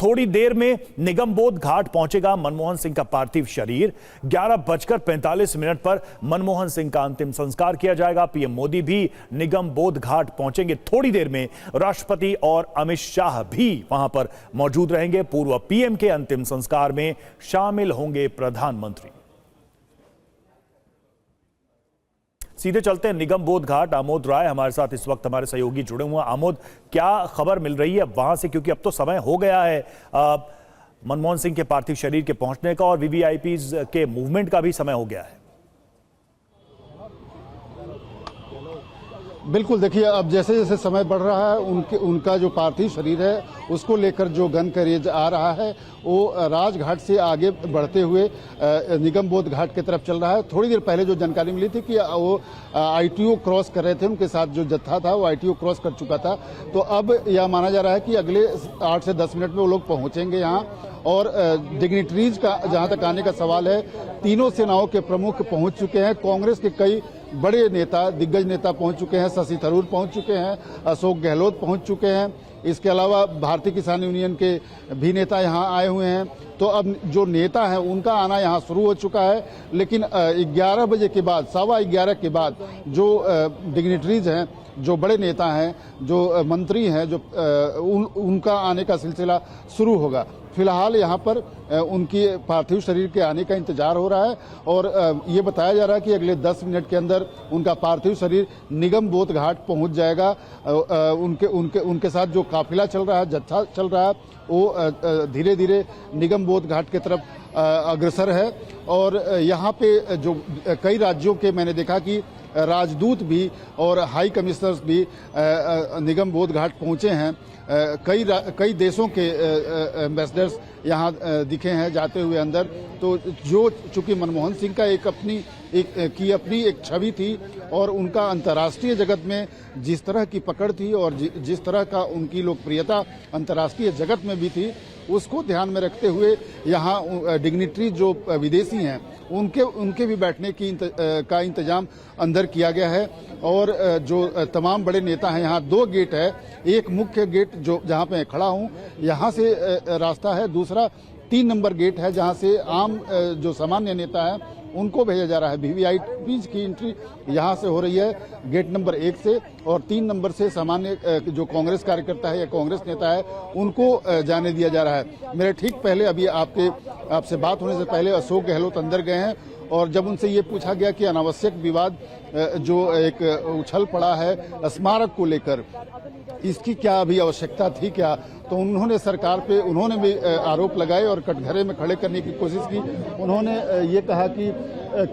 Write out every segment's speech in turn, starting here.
थोड़ी देर में निगमबोध घाट पहुंचेगा मनमोहन सिंह का पार्थिव शरीर। 11:45 पर मनमोहन सिंह का अंतिम संस्कार किया जाएगा। पीएम मोदी भी निगमबोध घाट पहुंचेंगे। थोड़ी देर में राष्ट्रपति और अमित शाह भी वहां पर मौजूद रहेंगे। पूर्व पीएम के अंतिम संस्कार में शामिल होंगे प्रधानमंत्री। सीधे चलते हैं निगमबोध घाट। आमोद राय हमारे साथ इस वक्त हमारे सहयोगी जुड़े हुए हैं। आमोद, क्या खबर मिल रही है वहां से, क्योंकि अब तो समय हो गया है मनमोहन सिंह के पार्थिव शरीर के पहुंचने का और वीवीआईपीज के मूवमेंट का भी समय हो गया है। बिल्कुल, देखिए अब जैसे जैसे समय बढ़ रहा है उनका जो पार्थिव शरीर है उसको लेकर जो गन करेज आ रहा है वो राजघाट से आगे बढ़ते हुए निगमबोध घाट की तरफ चल रहा है। थोड़ी देर पहले जो जानकारी मिली थी कि वो आईटीओ क्रॉस कर रहे थे, उनके साथ जो जत्था था वो आईटीओ क्रॉस कर चुका था। तो अब यह माना जा रहा है कि अगले 8 से 10 मिनट में वो लोग पहुंचेंगे यहाँ। और डिग्निटरीज का जहां तक आने का सवाल है, तीनों सेनाओं के प्रमुख पहुंच चुके हैं। कांग्रेस के कई बड़े नेता, दिग्गज नेता पहुंच चुके हैं। शशि थरूर पहुंच चुके हैं, अशोक गहलोत पहुंच चुके हैं। इसके अलावा भारतीय किसान यूनियन के भी नेता यहां आए हुए हैं। तो अब जो नेता है उनका आना यहां शुरू हो चुका है। लेकिन 11 बजे के बाद, 11:15 के बाद जो डिग्निटरीज हैं, जो बड़े नेता हैं, जो मंत्री हैं, जो उनका आने का सिलसिला शुरू होगा। फिलहाल यहाँ पर उनकी पार्थिव शरीर के आने का इंतजार हो रहा है और ये बताया जा रहा है कि अगले 10 मिनट के अंदर उनका पार्थिव शरीर निगमबोध घाट पहुंच जाएगा। उनके साथ जो काफिला चल रहा है, जत्था चल रहा है, वो धीरे धीरे निगमबोध घाट की तरफ अग्रसर है। और यहाँ पे जो कई राज्यों के मैंने देखा कि राजदूत भी और हाई कमिश्नर्स भी निगमबोध घाट पहुंचे हैं। कई देशों के एम्बेसडर्स यहाँ दिखे हैं जाते हुए अंदर। तो जो चूंकि मनमोहन सिंह का अपनी एक छवि थी और उनका अंतर्राष्ट्रीय जगत में जिस तरह की पकड़ थी और जिस तरह का उनकी लोकप्रियता अंतर्राष्ट्रीय जगत में भी थी, उसको ध्यान में रखते हुए यहाँ डिग्निटरी जो विदेशी हैं उनके भी बैठने का इंतजाम अंदर किया गया है। और जो तमाम बड़े नेता हैं, यहाँ 2 गेट है। एक मुख्य गेट जो जहाँ पे खड़ा हूँ यहाँ से रास्ता है, दूसरा 3 नंबर गेट है जहाँ से आम जो सामान्य नेता है उनको भेजा जा रहा है। वीवीआईपीज की एंट्री यहाँ से हो रही है गेट नंबर 1 से, और 3 नंबर से सामान्य जो कांग्रेस कार्यकर्ता है या कांग्रेस नेता है उनको जाने दिया जा रहा है। मेरे ठीक पहले अभी आपसे बात होने से पहले अशोक गहलोत अंदर गए हैं और जब उनसे ये पूछा गया कि अनावश्यक विवाद जो एक उछल पड़ा है स्मारक को लेकर, इसकी क्या अभी आवश्यकता थी क्या, तो उन्होंने सरकार पे भी आरोप लगाए और कटघरे में खड़े करने की कोशिश की। उन्होंने ये कहा कि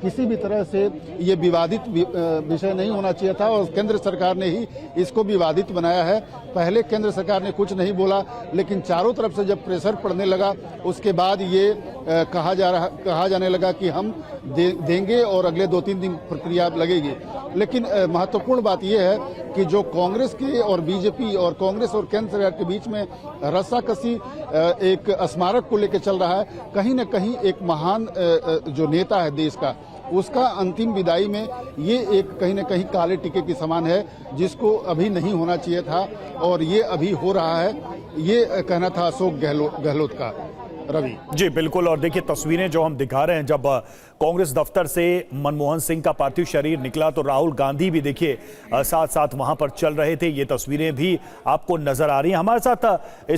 किसी भी तरह से ये विवादित विषय नहीं होना चाहिए था और केंद्र सरकार ने ही इसको विवादित बनाया है। पहले केंद्र सरकार ने कुछ नहीं बोला, लेकिन चारों तरफ से जब प्रेशर पड़ने लगा उसके बाद ये कहा जाने लगा कि हम देंगे और अगले 2-3 दिन प्रक्रिया लगेगी। लेकिन महत्वपूर्ण बात यह है कि जो कांग्रेस की और बीजेपी और कांग्रेस और केंद्र सरकार के बीच में रस्साकसी एक स्मारक को लेकर चल रहा है, कहीं न कहीं एक महान जो नेता है देश का, उसका अंतिम विदाई में ये एक कहीं न कहीं काले टीके की समान है, जिसको अभी नहीं होना चाहिए था और ये अभी हो रहा है। ये कहना था अशोक गहलोत का। रवि जी बिल्कुल। और देखिए तस्वीरें जो हम दिखा रहे हैं, जब कांग्रेस दफ्तर से मनमोहन सिंह का पार्थिव शरीर निकला तो राहुल गांधी भी देखिए साथ साथ वहां पर चल रहे थे। ये तस्वीरें भी आपको नजर आ रही हैं। हमारे साथ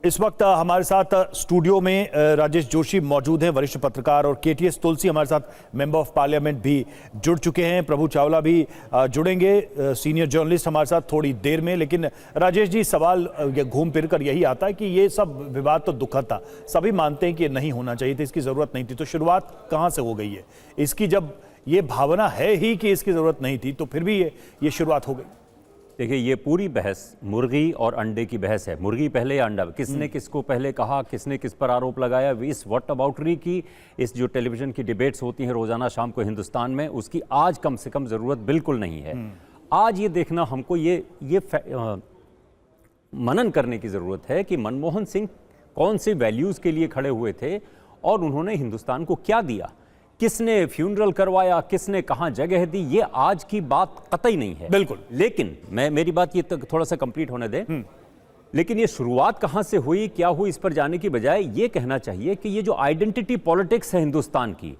इस वक्त हमारे साथ स्टूडियो में राजेश जोशी मौजूद हैं, वरिष्ठ पत्रकार, और केटीएस तुलसी हमारे साथ मेंबर ऑफ पार्लियामेंट भी जुड़ चुके हैं। प्रभु चावला भी जुड़ेंगे, सीनियर जर्नलिस्ट हमारे साथ थोड़ी देर में। लेकिन राजेश जी, सवाल घूम फिर कर यही आता है कि ये सब विवाद तो दुखद था, सभी मानते हैं कि नहीं होना चाहिए था, इसकी ज़रूरत नहीं थी, तो शुरुआत कहाँ से हो गई है इसकी? जब ये भावना है ही कि इसकी ज़रूरत नहीं थी तो फिर भी ये शुरुआत हो गई। देखिए, ये पूरी बहस मुर्गी और अंडे की बहस है। मुर्गी पहले या अंडा, किसने किसको पहले कहा, किसने किस पर आरोप लगाया, इस व्हाट अबाउटरी की, इस जो टेलीविजन की डिबेट्स होती हैं रोजाना शाम को हिंदुस्तान में, उसकी आज कम से कम ज़रूरत बिल्कुल नहीं है। आज ये देखना हमको ये मनन करने की ज़रूरत है कि मनमोहन सिंह कौन से वैल्यूज़ के लिए खड़े हुए थे और उन्होंने हिंदुस्तान को क्या दिया, किसने फ्यूनरल करवाया, किसने कहां जगह दी, ये आज की बात कतई नहीं है। बिल्कुल। लेकिन मेरी बात ये थोड़ा सा कंप्लीट होने दे। लेकिन ये शुरुआत कहां से हुई, क्या हुई, इस पर जाने की बजाय ये कहना चाहिए कि ये जो आइडेंटिटी पॉलिटिक्स है हिंदुस्तान की,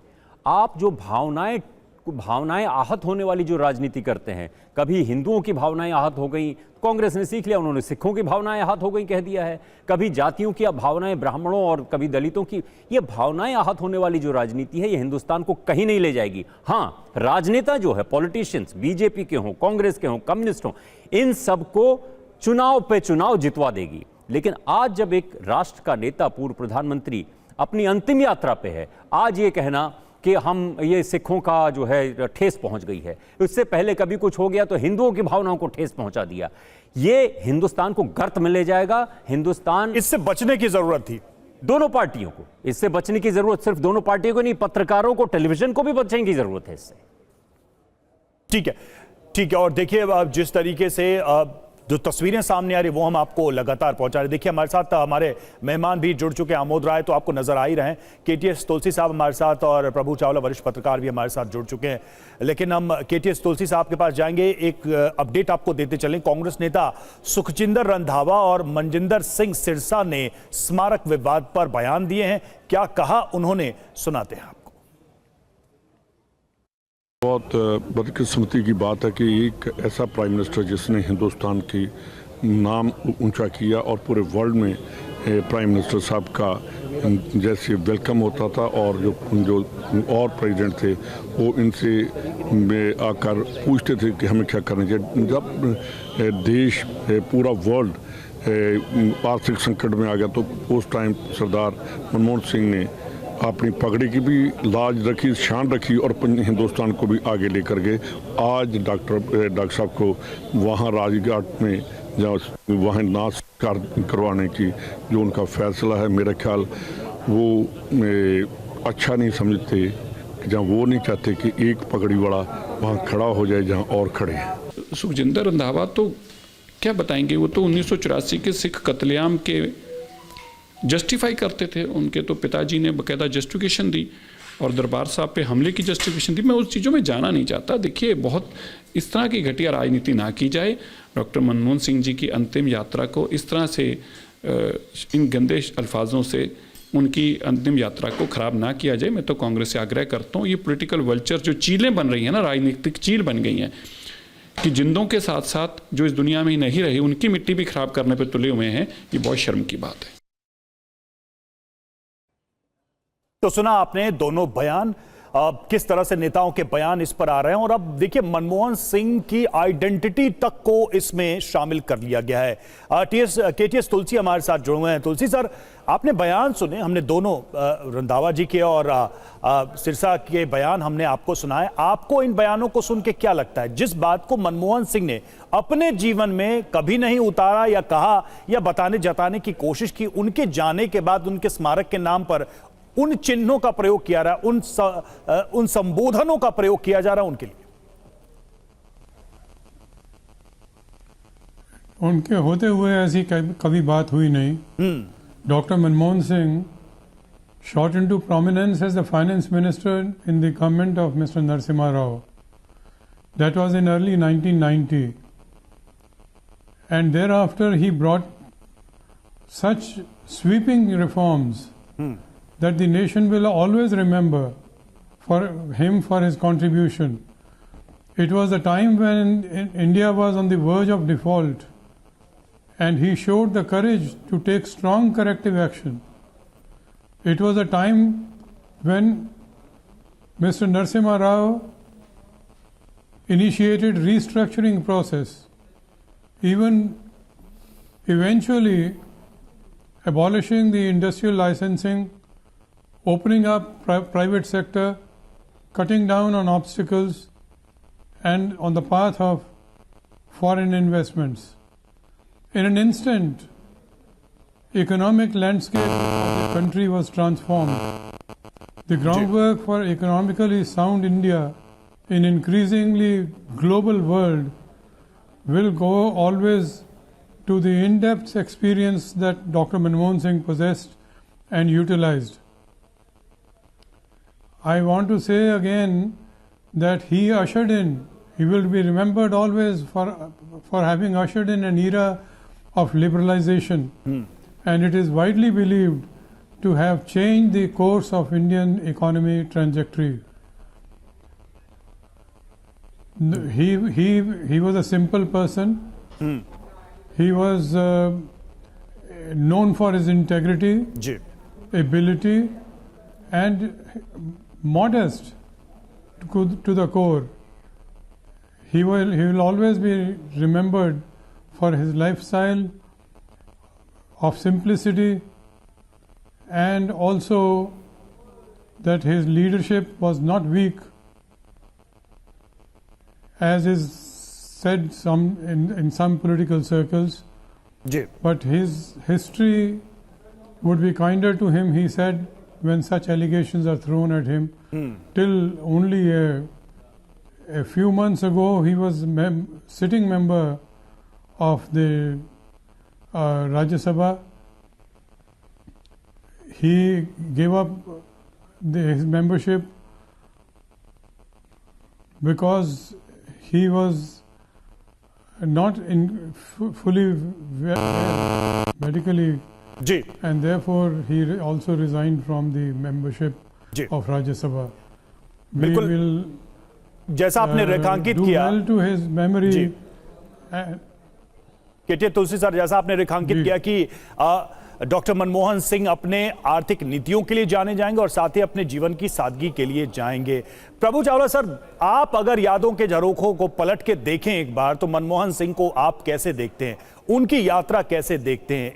आप जो भावनाएं आहत होने वाली जो राजनीति करते हैं, कभी हिंदुओं की भावनाएं आहत हो गई, कांग्रेस ने सीख लिया, उन्होंने सिखों की भावनाएं आहत हो गई कह दिया है, कभी जातियों की भावनाएं ब्राह्मणों और कभी दलितों की, ये भावनाएं आहत होने वाली जो राजनीति है ये हिंदुस्तान को कहीं नहीं ले जाएगी। हाँ, राजनेता जो है, पॉलिटिशियंस, बीजेपी के हों, कांग्रेस के हों, कम्युनिस्ट हों, इन सबको चुनाव पे चुनाव जितवा देगी। लेकिन आज जब एक राष्ट्र का नेता, पूर्व प्रधानमंत्री अपनी अंतिम यात्रा पे है, आज ये कहना कि हम ये सिखों का जो है ठेस पहुंच गई है, उससे पहले कभी कुछ हो गया तो हिंदुओं की भावनाओं को ठेस पहुंचा दिया, ये हिंदुस्तान को गर्त में ले जाएगा। हिंदुस्तान, इससे बचने की जरूरत थी दोनों पार्टियों को, इससे बचने की जरूरत सिर्फ दोनों पार्टियों को नहीं, पत्रकारों को, टेलीविजन को भी बचने की जरूरत है इससे। ठीक है, ठीक है। और देखिए अब जिस तरीके से जो तस्वीरें सामने आ रही वो हम आपको लगातार पहुंचा रहे। देखिए हमारे साथ हमारे मेहमान भी जुड़ चुके हैं, आमोद राय तो आपको नजर आ ही रहे हैं, केटीएस तुलसी साहब हमारे साथ और प्रभु चावला वरिष्ठ पत्रकार भी हमारे साथ जुड़ चुके हैं। लेकिन हम केटीएस तुलसी साहब के पास जाएंगे, एक अपडेट आपको देते चलें। कांग्रेस नेता सुखजिंदर रंधावा और मनजिंदर सिंह सिरसा ने स्मारक विवाद पर बयान दिए हैं, क्या कहा उन्होंने, सुनाते हैं आपको। बहुत बदकिस्मती की बात है कि एक ऐसा प्राइम मिनिस्टर जिसने हिंदुस्तान की नाम ऊंचा किया और पूरे वर्ल्ड में प्राइम मिनिस्टर साहब का जैसे वेलकम होता था, और जो और प्रेसिडेंट थे वो इनसे आकर पूछते थे कि हमें क्या करना चाहिए। जब देश पूरा वर्ल्ड आर्थिक संकट में आ गया तो उस टाइम सरदार मनमोहन सिंह ने अपनी पगड़ी की भी लाज रखी, शान रखी और हिंदुस्तान को भी आगे लेकर गए। आज डॉक्टर साहब को वहाँ राजघाट में जहाँ वहाँ नाच करवाने की जो उनका फैसला है, मेरा ख्याल वो अच्छा नहीं समझते, जहाँ वो नहीं चाहते कि एक पगड़ी वाला वहाँ खड़ा हो जाए जहाँ और खड़े हैं। सुखजिंदर रंधावा तो क्या बताएंगे, वो तो 1984 के सिख कत्लेआम के जस्टिफाई करते थे। उनके तो पिताजी ने बाकायदा जस्टिफिकेशन दी और दरबार साहब पे हमले की जस्टिफिकेशन दी। मैं उस चीज़ों में जाना नहीं चाहता। देखिए, बहुत इस तरह की घटिया राजनीति ना की जाए। डॉक्टर मनमोहन सिंह जी की अंतिम यात्रा को इस तरह से इन गंदे अल्फाजों से उनकी अंतिम यात्रा को ख़राब ना किया जाए। मैं तो कांग्रेस से आग्रह करता हूँ, ये पॉलिटिकल वल्चर जो चीलें बन रही हैं ना, राजनीतिक चील बन गई हैं कि जिंदों के साथ साथ जो इस दुनिया में ही नहीं रही उनकी मिट्टी भी खराब करने पर तुले हुए हैं, ये बहुत शर्म की बात है। तो सुना आपने दोनों बयान, किस तरह से नेताओं के बयान इस पर आ रहे हैं। और अब देखिए मनमोहन सिंह की आइडेंटिटी तक को इसमें शामिल कर लिया गया है। केटीएस तुलसी हमारे साथ जुड़े हुए हैं। तुलसी सर, आपने बयान सुने, हमने दोनों रंधावा जी के और सिरसा के बयान हमने आपको सुनाए। आपको इन बयानों को सुन के क्या लगता है, जिस बात को मनमोहन सिंह ने अपने जीवन में कभी नहीं उतारा या कहा या बताने जताने की कोशिश की, उनके जाने के बाद उनके स्मारक के नाम पर उन चिन्हों का प्रयोग किया रहा, उन संबोधनों का प्रयोग किया जा रहा उनके लिए? उनके होते हुए ऐसी कभी बात हुई नहीं। Doctor Manmohan Singh shot into prominence as the finance minister in the government of Mr. Narasimha Rao. That was in early 1990. And thereafter he brought such sweeping reforms that the nation will always remember for him for his contribution. It was a time when India was on the verge of default, and he showed the courage to take strong corrective action. It was a time when Mr. Narasimha Rao initiated restructuring process, even eventually abolishing the industrial licensing, opening up private sector, cutting down on obstacles and on the path of foreign investments. In an instant, economic landscape of the country was transformed. The groundwork for economically sound India in increasingly global world will go always to the in-depth experience that Dr. Manmohan Singh possessed and utilized. I want to say again that he ushered in, he will be remembered always for having ushered in an era of liberalization, and it is widely believed to have changed the course of Indian economy trajectory. He was a simple person. He was known for his integrity, जी ability, and modest to the core. He will always be remembered for his lifestyle of simplicity, and also that his leadership was not weak, as is said in some political circles. जी But his history would be kinder to him, he said, when such allegations are thrown at him. Till only a few months ago, he was sitting member of the Rajya Sabha. He gave up his membership because he was not fully medically, जी and therefore he also resigned from the membership जी of Rajya Sabha. We बिल्कुल will जैसा आपने रेखांकित do किया well to his memory. जी। uh, KTA Tulsi sir, जैसा आपने रेखांकित जी। किया कि डॉक्टर मनमोहन सिंह अपने आर्थिक नीतियों के लिए जाने जाएंगे और साथ ही अपने जीवन की सादगी के लिए जाएंगे। प्रभु चावला सर, आप अगर यादों के झरोखों को पलट के देखें एक बार, तो मनमोहन सिंह को आप कैसे देखते हैं? उनकी यात्रा कैसे देखते हैं?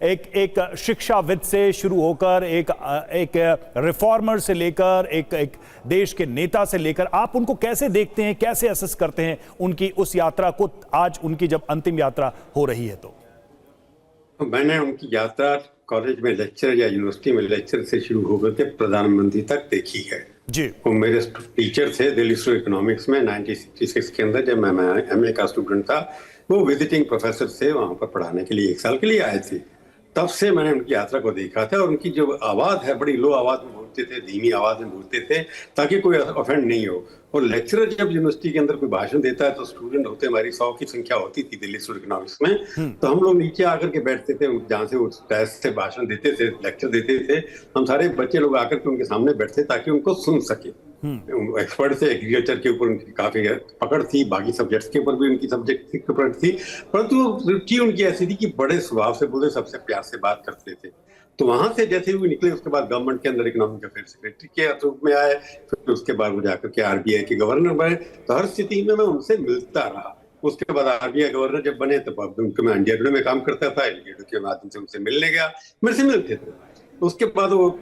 एक शिक्षाविद से शुरू होकर एक रिफॉर्मर से लेकर एक देश के नेता से लेकर, आप उनको कैसे देखते हैं, कैसे असेस करते हैं उनकी उस यात्रा को, आज उनकी जब अंतिम यात्रा हो रही है? तो मैंने उनकी यात्रा कॉलेज में लेक्चर या यूनिवर्सिटी में लेक्चर से शुरू होकर के प्रधानमंत्री तक देखी है जी। वो मेरे टीचर थे दिल्ली स्कूल इकोनॉमिक्स में 1966 के अंदर, जब मैं एमए का स्टूडेंट था। वो विजिटिंग प्रोफेसर से वहां पर पढ़ाने के लिए 1 साल के लिए आए थे। तब से मैंने उनकी यात्रा को देखा था, और उनकी जो आवाज है बड़ी लो आवाज में बोलते थे, धीमी आवाज में बोलते थे ताकि कोई ऑफेंड नहीं हो। और लेक्चरर जब यूनिवर्सिटी के अंदर कोई भाषण देता है तो स्टूडेंट होते हमारी 100 की संख्या होती थी दिल्ली स्कूल इकोनॉमिक्स में, तो हम लोग नीचे आकर के बैठते थे, जहाँ से वो डेस्क से भाषण देते थे, लेक्चर देते थे, हम सारे बच्चे लोग आकर के उनके सामने बैठते ताकि उनको सुन सके। एक्सपर्ट थे, एग्रीकल्चर के ऊपर उनकी काफी पकड़ थी, बाकी सब्जेक्ट्स के ऊपर भी उनकी सब्जेक्ट की पकड़ थी, परंतु रुचि उनकी ऐसी थी कि बड़े स्वभाव से बोले, सबसे प्यार से बात करते थे। तो वहां से जैसे वो निकले, उसके बाद गवर्नमेंट के अंदर इकोनॉमिक अफेयर सेक्रेटरी के रूप में आए, फिर उसके बाद वो जाकर के आरबीआई के गवर्नर बने। तो हर स्थिति में मैं उनसे मिलता रहा। उसके बाद आरबीआई गवर्नर जब बने तो मैं इंडिया टुडे में काम करता था, इंडिया टुडे के माध्यम से उनसे मिलने गया, मेरे से मिलते थे। उसके बाद वो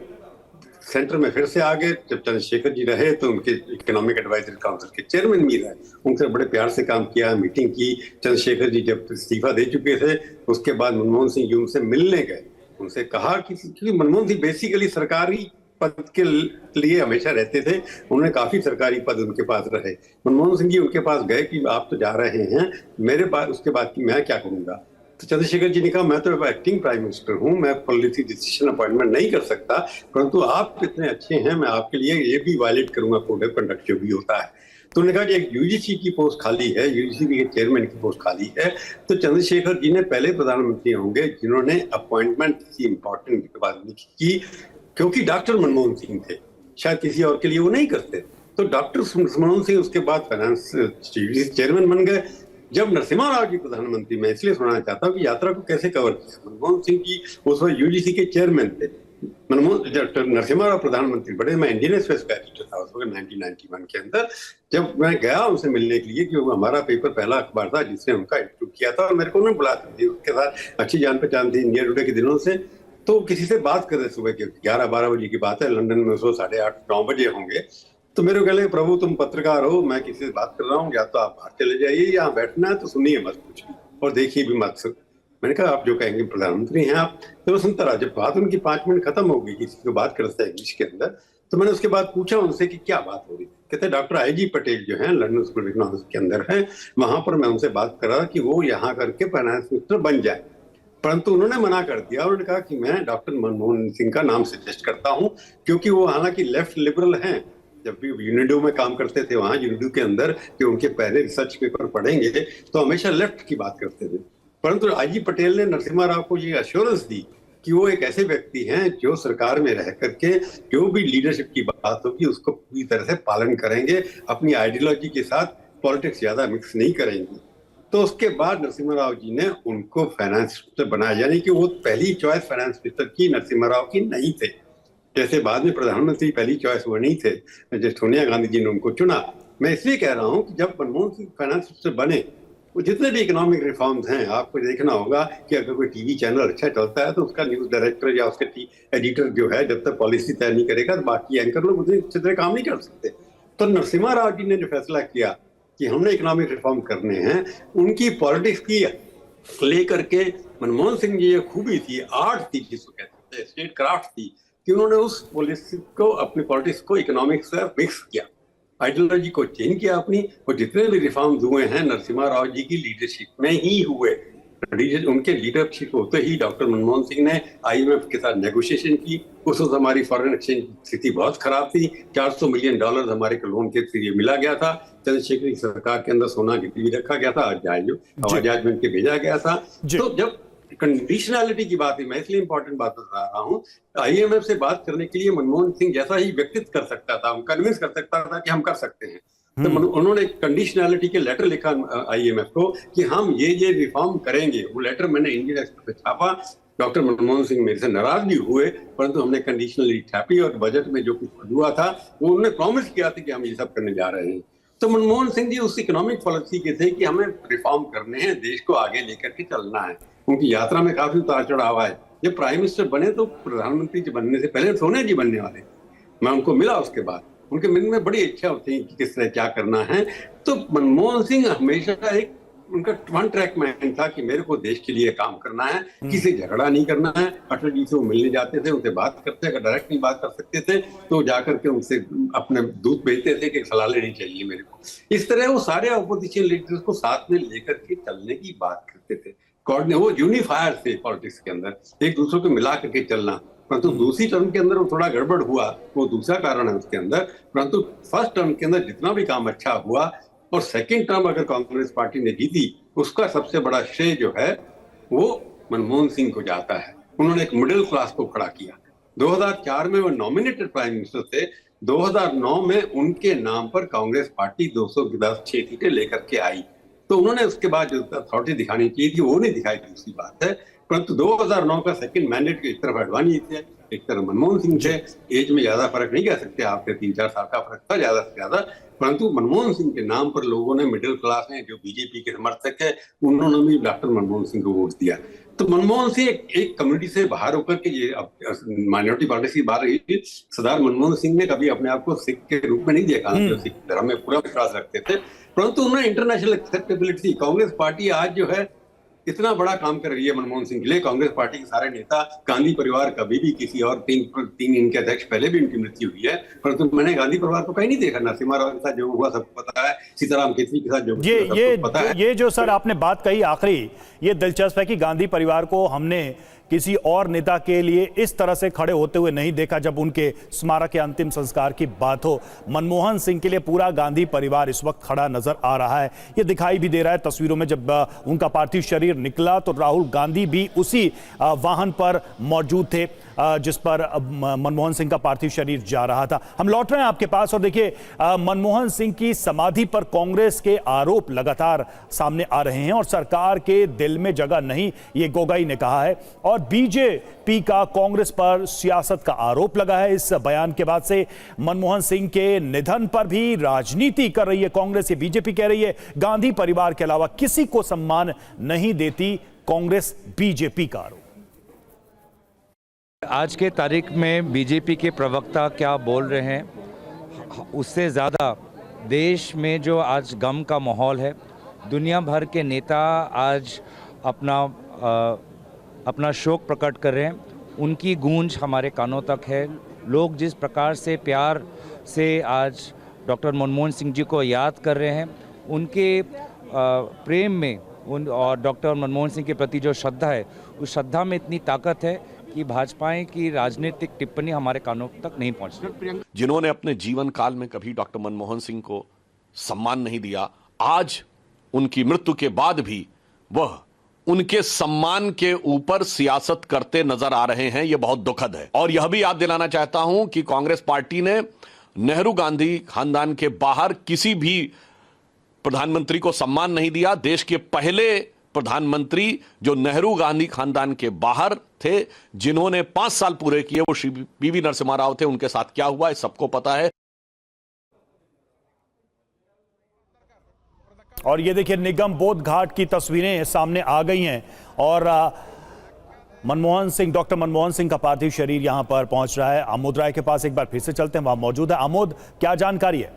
सेंटर में फिर से आ गए, जब चंद्रशेखर जी रहे तो उनके इकोनॉमिक एडवाइजरी काउंसिल के चेयरमैन भी रहे, उनसे बड़े प्यार से काम किया, मीटिंग की। चंद्रशेखर जी जब इस्तीफा दे चुके थे, उसके बाद मनमोहन सिंह जी उनसे मिलने गए, उनसे कहा कि क्योंकि मनमोहन सिंह बेसिकली सरकारी पद के लिए हमेशा रहते थे, उन्होंने काफी सरकारी पद उनके पास रहे। मनमोहन सिंह जी उनके पास गए कि आप तो जा रहे हैं, मेरे पास उसके बाद कि मैं क्या करूंगा। तो चंद्रशेखर जी ने कहा मैं तो एक्टिंग प्राइम मिनिस्टर हूं, मैं पॉलिसी डिसीजन अपॉइंटमेंट नहीं कर सकता, परंतु आप इतने अच्छे हैं, मैं आपके लिए ये भी वायलेट करूंगा कोड ऑफ कंडक्ट जो भी होता है। तो उन्होंने कहा कि एक यूजीसी की पोस्ट खाली है, यूजीसी के चेयरमैन की पोस्ट खाली है। तो चंद्रशेखर जी ने पहले प्रधानमंत्री होंगे जिन्होंने अपॉइंटमेंट की इंपॉर्टेंट बात की, क्योंकि डॉक्टर मनमोहन सिंह थे, शायद किसी और के लिए वो नहीं करते। तो डॉक्टर मनमोहन सिंह उसके बाद फाइनेंस चेयरमैन बन गए। जब नरसिम्हा राव जी प्रधानमंत्री, मैं इसलिए सुनाना चाहता हूँ कि यात्रा को कैसे कवर किया। मनमोहन सिंह जी उस वक्त यूजीसी के चेयरमैन थे, डॉक्टर नरसिम्हा राव प्रधानमंत्री बड़े। मैं इंडियन एक्सप्रेस का एडिटर था उस वक्त 1991 के अंदर। जब मैं गया उनसे मिलने के लिए, कि वो हमारा पेपर पहला अखबार था जिसने उनका इंटरव्यू किया था, और मेरे को उन्होंने बुलाया था, उसके साथ अच्छी जान पहचान थी इंडिया टुडे के दिनों से। तो किसी से बात कर रहे, सुबह के 11-12 बजे की बात है, लंदन में उसको 8:30-9 बजे होंगे। तो मेरे को कहले, प्रभु तुम पत्रकार हो, मैं किसी से बात कर रहा हूँ, या तो आप बाहर चले जाइए, यहाँ बैठना है तो सुनिए मत कुछ भी और देखिए भी मत। मैंने कहा आप जो कहेंगे, प्रधानमंत्री हैं आप। तो वो सुनता रहा। जब बात उनकी 5 मिनट खत्म हो गई, किसी को बात करते हैं इंग्लिश के अंदर, तो मैंने उसके बाद पूछा उनसे कि क्या बात हो रही। कहते डॉक्टर आई.जी. पटेल जो है लंदन स्कूल ऑफ इकोनॉमिक्स के अंदर है, वहां पर मैं उनसे बात कर रहा कि वो यहाँ करके फाइनेंस मिनिस्टर बन जाए, परंतु उन्होंने मना कर दिया। उन्होंने कहा कि मैं डॉक्टर मनमोहन सिंह का नाम सजेस्ट करता हूं, क्योंकि वो हालांकि लेफ्ट लिबरल हैं। जब भी यूनिडो में काम करते थे, वहां यूनिडो के अंदर जो उनके पहले रिसर्च पेपर पढ़ेंगे तो हमेशा लेफ्ट की बात करते थे, परंतु अजीत पटेल ने नरसिम्हा राव को ये अश्योरेंस दी कि वो एक ऐसे व्यक्ति हैं जो सरकार में रह करके जो भी लीडरशिप की बात होगी उसको पूरी तरह से पालन करेंगे, अपनी आइडियोलॉजी के साथ पॉलिटिक्स ज्यादा मिक्स नहीं करेंगे। तो उसके बाद नरसिम्हा राव जी ने उनको फाइनेंस मिनिस्टर बनाया, यानी कि वो पहली चॉइस फाइनेंस मिनिस्टर की नरसिम्हा राव की नहीं थे। जैसे बाद में प्रधानमंत्री पहली चॉइस वो नहीं थे, जैसे सोनिया गांधी जी ने उनको चुना। मैं इसलिए कह रहा हूं कि जब मनमोहन सिंह फाइनेंस मिनिस्टर बने, वो जितने भी इकोनॉमिक रिफॉर्म्स हैं, आपको देखना होगा कि अगर कोई टीवी चैनल अच्छा चलता है तो उसका न्यूज डायरेक्टर या उसके एडिटर जो है, जब तक पॉलिसी तय नहीं करेगा तो बाकी एंकर लोग उतनी अच्छी तरह काम नहीं कर सकते। तो नरसिम्हा राव जी ने जो फैसला किया कि हमने इकोनॉमिक रिफॉर्म करने हैं, उनकी पॉलिटिक्स की लेकर के मनमोहन सिंह जी ये खूबी थी, आर्ट थी जिसको कहते थे, स्टेट क्राफ्ट थी कि उन्होंने उस पॉलिसी को, अपनी पॉलिटिक्स को इकोनॉमिक्स से मिक्स किया, आइडियोलॉजी को चेंज किया अपनी। और जितने भी रिफॉर्म्स हुए हैं नरसिम्हा राव जी की लीडरशिप में ही हुए। उनके लीडरशिप होते ही डॉक्टर मनमोहन सिंह ने IMF के साथ नेगोशिएशन की। उस वक्त हमारी फॉरेन एक्सचेंज स्थिति बहुत खराब थी, $400 मिलियन हमारे को लोन के जरिए मिला गया था। चंद्रशेखर की सरकार के अंदर सोना गिरवी रखा गया था, हवाई जहाज में के भेजा गया था। तो जब कंडीशनैलिटी की बात है, मैं इसलिए इंपॉर्टेंट बात बता रहा हूँ, IMF से बात करने के लिए मनमोहन सिंह जैसा ही व्यक्तित्व कर सकता था, कन्विंस कर सकता था कि हम कर सकते हैं। तो उन्होंने कंडीशनैलिटी के लेटर लिखा IMF को कि हम ये रिफॉर्म करेंगे। वो लेटर मैंने इंडियन एक्सप्रेस में छापा। डॉक्टर मनमोहन सिंह मेरे से नाराज भी हुए, परंतु हमने कंडीशनली छापी और बजट में जो कुछ हुआ था वो उन्होंने प्रॉमिस किया था कि हम ये सब करने जा रहे हैं। तो मनमोहन सिंह जी उस इकोनॉमिक पॉलिसी के थे कि हमें रिफॉर्म करने हैं, देश को आगे लेकर के चलना है। उनकी यात्रा में काफी उतार चढ़ाव है। जब प्राइम मिनिस्टर बने तो प्रधानमंत्री जी बनने से पहले सोनिया जी बनने वाले, मैं उनको मिला उसके बाद, उनके मन में बड़ी इच्छा होती है कि किस तरह क्या करना है। तो मनमोहन सिंह हमेशा एक उनका वन ट्रैक मैन था कि मेरे को देश के लिए काम करना है, किसी झगड़ा नहीं करना है। अटल जी से वो मिलने जाते थे, उनसे बात करते, अगर डायरेक्ट नहीं बात कर सकते थे तो जाकर के उनसे अपने दूध भेजते थे कि सलाह लेनी चाहिए मेरे को। इस तरह वो सारे अपोजिशन लीडर्स को साथ में लेकर के चलने की बात करते थे। वो यूनिफायर थे पॉलिटिक्स के अंदर, एक दूसरे को मिला करके चलना। परंतु दूसरी टर्म के अंदर वो थोड़ा गड़बड़ हुआ, वो दूसरा कारण है उसके अंदर। परंतु फर्स्ट टर्म के अंदर जितना भी काम अच्छा हुआ और सेकंड टर्म अगर कांग्रेस पार्टी ने जीती, उसका सबसे बड़ा श्रेय जो है वो मनमोहन सिंह को जाता है। उन्होंने एक मिडिल क्लास को खड़ा किया। 2004 में वो नॉमिनेटेड प्राइम मिनिस्टर थे। 2009 में उनके नाम पर कांग्रेस पार्टी 210 सीटें लेकर के आई। तो उन्होंने उसके बाद जो अथॉरिटी दिखानी चाहिए थी वो नहीं दिखाई, दूसरी बात है। परंतु 2009 का सेकंड मैंडेट एक तरफ अडवाणी थे, एक तरफ मनमोहन सिंह थे। एज में ज्यादा फर्क नहीं कह सकते, आपके 3-4 साल का फर्क था ज्यादा से ज्यादा। परंतु मनमोहन सिंह के नाम पर लोगों ने, मिडिल क्लास हैं जो बीजेपी के समर्थक है, उन्होंने भी डॉक्टर मनमोहन सिंह को वोट दिया। तो मनमोहन सिंह एक कम्युनिटी से बाहर होकर के, ये माइनॉरिटी पॉलिटिक्स की बात रही थी, सरदार मनमोहन सिंह ने कभी अपने आप को सिख के रूप में नहीं देखा, जो सिख धर्म में पूरा विश्वास रखते थे। परंतु उन्हें इंटरनेशनल एक्सेप्टेबिलिटी, कांग्रेस पार्टी आज जो है इतना बड़ा काम कर रही है मनमोहन सिंह के लिए। कांग्रेस पार्टी के सारे नेता, गांधी परिवार कभी भी किसी और तीन इनके अध्यक्ष पहले भी उनकी मृत्यु हुई है, परंतु मैंने गांधी परिवार को कहीं नहीं देखा। नरसिम्हा राव के साथ जो हुआ सबको पता है, सीताराम केसरी के साथ जो पता है। ये जो सर आपने बात कही आखिरी, ये दिलचस्प है कि गांधी परिवार को हमने किसी और नेता के लिए इस तरह से खड़े होते हुए नहीं देखा जब उनके स्मारक के अंतिम संस्कार की बात हो। मनमोहन सिंह के लिए पूरा गांधी परिवार इस वक्त खड़ा नजर आ रहा है। ये दिखाई भी दे रहा है तस्वीरों में। जब उनका पार्थिव शरीर निकला तो राहुल गांधी भी उसी वाहन पर मौजूद थे जिस पर मनमोहन सिंह का पार्थिव शरीर जा रहा था। हम लौट रहे हैं आपके पास और देखिए, मनमोहन सिंह की समाधि पर कांग्रेस के आरोप लगातार सामने आ रहे हैं और सरकार के दिल में जगह नहीं, ये गोगोई ने कहा है। और बीजेपी का कांग्रेस पर सियासत का आरोप लगा है। इस बयान के बाद से मनमोहन सिंह के निधन पर भी राजनीति कर रही है कांग्रेस। ये बीजेपी कह रही है गांधी परिवार के अलावा किसी को सम्मान नहीं देती कांग्रेस, बीजेपी का आरोप। आज के तारीख में बीजेपी के प्रवक्ता क्या बोल रहे हैं, उससे ज़्यादा देश में जो आज गम का माहौल है, दुनिया भर के नेता आज अपना शोक प्रकट कर रहे हैं। उनकी गूंज हमारे कानों तक है। लोग जिस प्रकार से प्यार से आज डॉक्टर मनमोहन सिंह जी को याद कर रहे हैं, उनके प्रेम में और डॉक्टर मनमोहन सिंह के प्रति जो श्रद्धा है, उस श्रद्धा में इतनी ताकत है कि भाजपा की राजनीतिक टिप्पणी हमारे कानों तक नहीं पहुंचती। जिन्होंने अपने जीवन काल में कभी डॉक्टर मनमोहन सिंह को सम्मान नहीं दिया, आज उनकी मृत्यु के बाद भी वह उनके सम्मान के ऊपर सियासत करते नजर आ रहे हैं। यह बहुत दुखद है। और यह भी याद दिलाना चाहता हूं कि कांग्रेस पार्टी ने नेहरू गांधी खानदान के बाहर किसी भी प्रधानमंत्री को सम्मान नहीं दिया। देश के पहले प्रधानमंत्री जो नेहरू गांधी खानदान के बाहर थे, जिन्होंने 5 साल पूरे किए, वो श्री पीवी नरसिम्हा राव थे। उनके साथ क्या हुआ इस सबको पता है। और ये देखिए निगम बोध घाट की तस्वीरें सामने आ गई हैं और मनमोहन सिंह, डॉक्टर मनमोहन सिंह का पार्थिव शरीर यहां पर पहुंच रहा है। आमोद राय के पास एक बार फिर से चलते हैं, वहां मौजूद है। आमोद, क्या जानकारी है?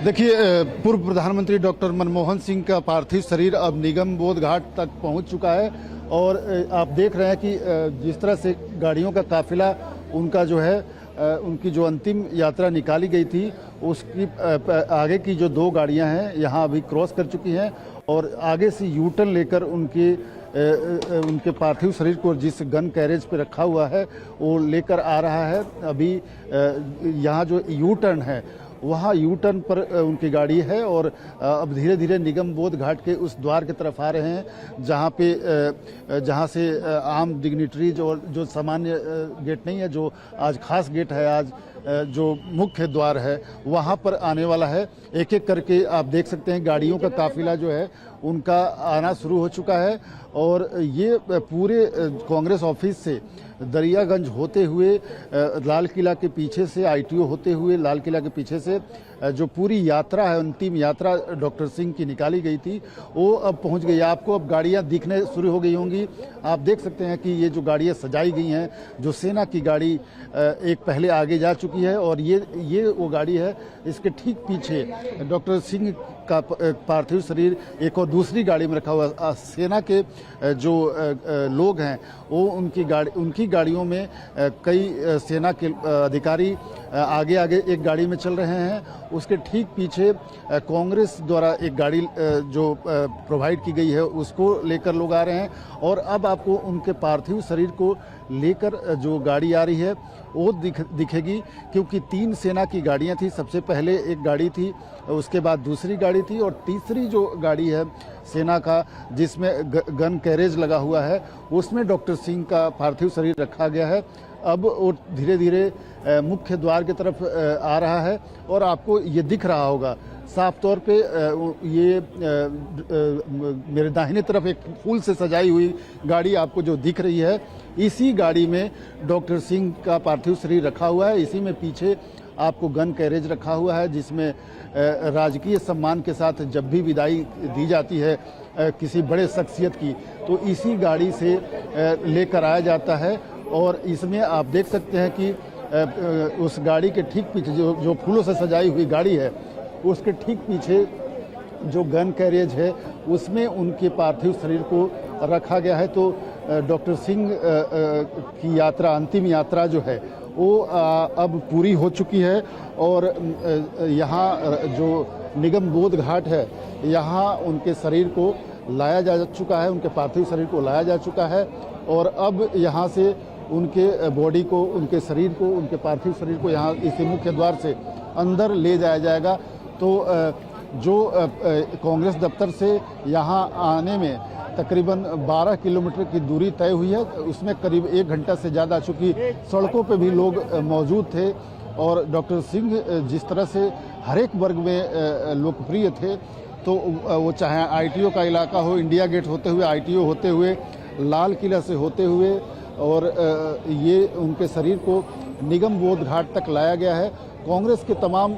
देखिए, पूर्व प्रधानमंत्री डॉक्टर मनमोहन सिंह का पार्थिव शरीर अब निगम बोध घाट तक पहुंच चुका है और आप देख रहे हैं कि जिस तरह से गाड़ियों का काफिला उनका जो है उनकी जो अंतिम यात्रा निकाली गई थी, उसकी आगे की जो 2 गाड़ियां हैं यहाँ अभी क्रॉस कर चुकी हैं और आगे से यू टर्न लेकर उनके पार्थिव शरीर को जिस गन कैरेज पे रखा हुआ है वो लेकर आ रहा है। अभी यहाँ जो यू टर्न है वहाँ यू टर्न पर उनकी गाड़ी है और अब धीरे धीरे निगम बोध घाट के उस द्वार की तरफ आ रहे हैं जहाँ से आम डिग्निटरीज और जो सामान्य गेट नहीं है, जो आज खास गेट है, आज जो मुख्य द्वार है, वहाँ पर आने वाला है। एक एक करके आप देख सकते हैं गाड़ियों का काफिला जो है उनका आना शुरू हो चुका है और ये पूरे कांग्रेस ऑफिस से दरियागंज होते हुए लाल किला के पीछे से ITO होते हुए लाल किला के पीछे से जो पूरी यात्रा है, अंतिम यात्रा डॉक्टर सिंह की निकाली गई थी, वो अब पहुंच गई। आपको अब गाड़ियां दिखने शुरू हो गई होंगी। आप देख सकते हैं कि ये जो गाड़ियां सजाई गई हैं, जो सेना की गाड़ी एक पहले आगे जा चुकी है और ये वो गाड़ी है। इसके ठीक पीछे डॉक्टर सिंह का पार्थिव शरीर एक और दूसरी गाड़ी में रखा हुआ। सेना के जो लोग हैं वो उनकी गाड़ियों में कई सेना के अधिकारी आगे एक गाड़ी में चल रहे हैं। उसके ठीक पीछे कांग्रेस द्वारा एक गाड़ी जो प्रोवाइड की गई है उसको लेकर लोग आ रहे हैं और अब आपको उनके पार्थिव शरीर को लेकर जो गाड़ी आ रही है वो दिखेगी, क्योंकि 3 सेना की गाड़ियां थी। सबसे पहले एक गाड़ी थी, उसके बाद दूसरी गाड़ी थी और तीसरी जो गाड़ी है सेना का जिसमें गन कैरेज लगा हुआ है, उसमें डॉक्टर सिंह का पार्थिव शरीर रखा गया है। अब वो धीरे धीरे मुख्य द्वार की तरफ आ रहा है और आपको ये दिख रहा होगा साफ तौर पे, ये मेरे दाहिने तरफ एक फूल से सजाई हुई गाड़ी आपको जो दिख रही है, इसी गाड़ी में डॉक्टर सिंह का पार्थिव शरीर रखा हुआ है। इसी में पीछे आपको गन कैरेज रखा हुआ है जिसमें राजकीय सम्मान के साथ जब भी विदाई दी जाती है किसी बड़े शख्सियत की, तो इसी गाड़ी से लेकर आया जाता है। और इसमें आप देख सकते हैं कि उस गाड़ी के ठीक पीछे जो फूलों से सजाई हुई गाड़ी है, उसके ठीक पीछे जो गन कैरेज है उसमें उनके पार्थिव शरीर को रखा गया है। तो डॉक्टर सिंह की यात्रा, अंतिम यात्रा जो है वो अब पूरी हो चुकी है और यहाँ जो निगम बोध घाट है यहाँ उनके शरीर को लाया जा चुका है, उनके पार्थिव शरीर को लाया जा चुका है और अब यहाँ से उनके बॉडी को, उनके शरीर को, उनके पार्थिव शरीर को यहाँ इसी मुख्य द्वार से अंदर ले जाया जाएगा। तो जो कांग्रेस दफ्तर से यहाँ आने में तकरीबन 12 किलोमीटर की दूरी तय हुई है, उसमें करीब 1 घंटा से ज़्यादा, चूँकि सड़कों पे भी लोग मौजूद थे और डॉक्टर सिंह जिस तरह से हर एक वर्ग में लोकप्रिय थे, तो वो चाहे ITO का इलाका हो, इंडिया गेट होते हुए, ITO होते हुए, लाल किला से होते हुए, और ये उनके शरीर को निगम बोध घाट तक लाया गया है। कांग्रेस के तमाम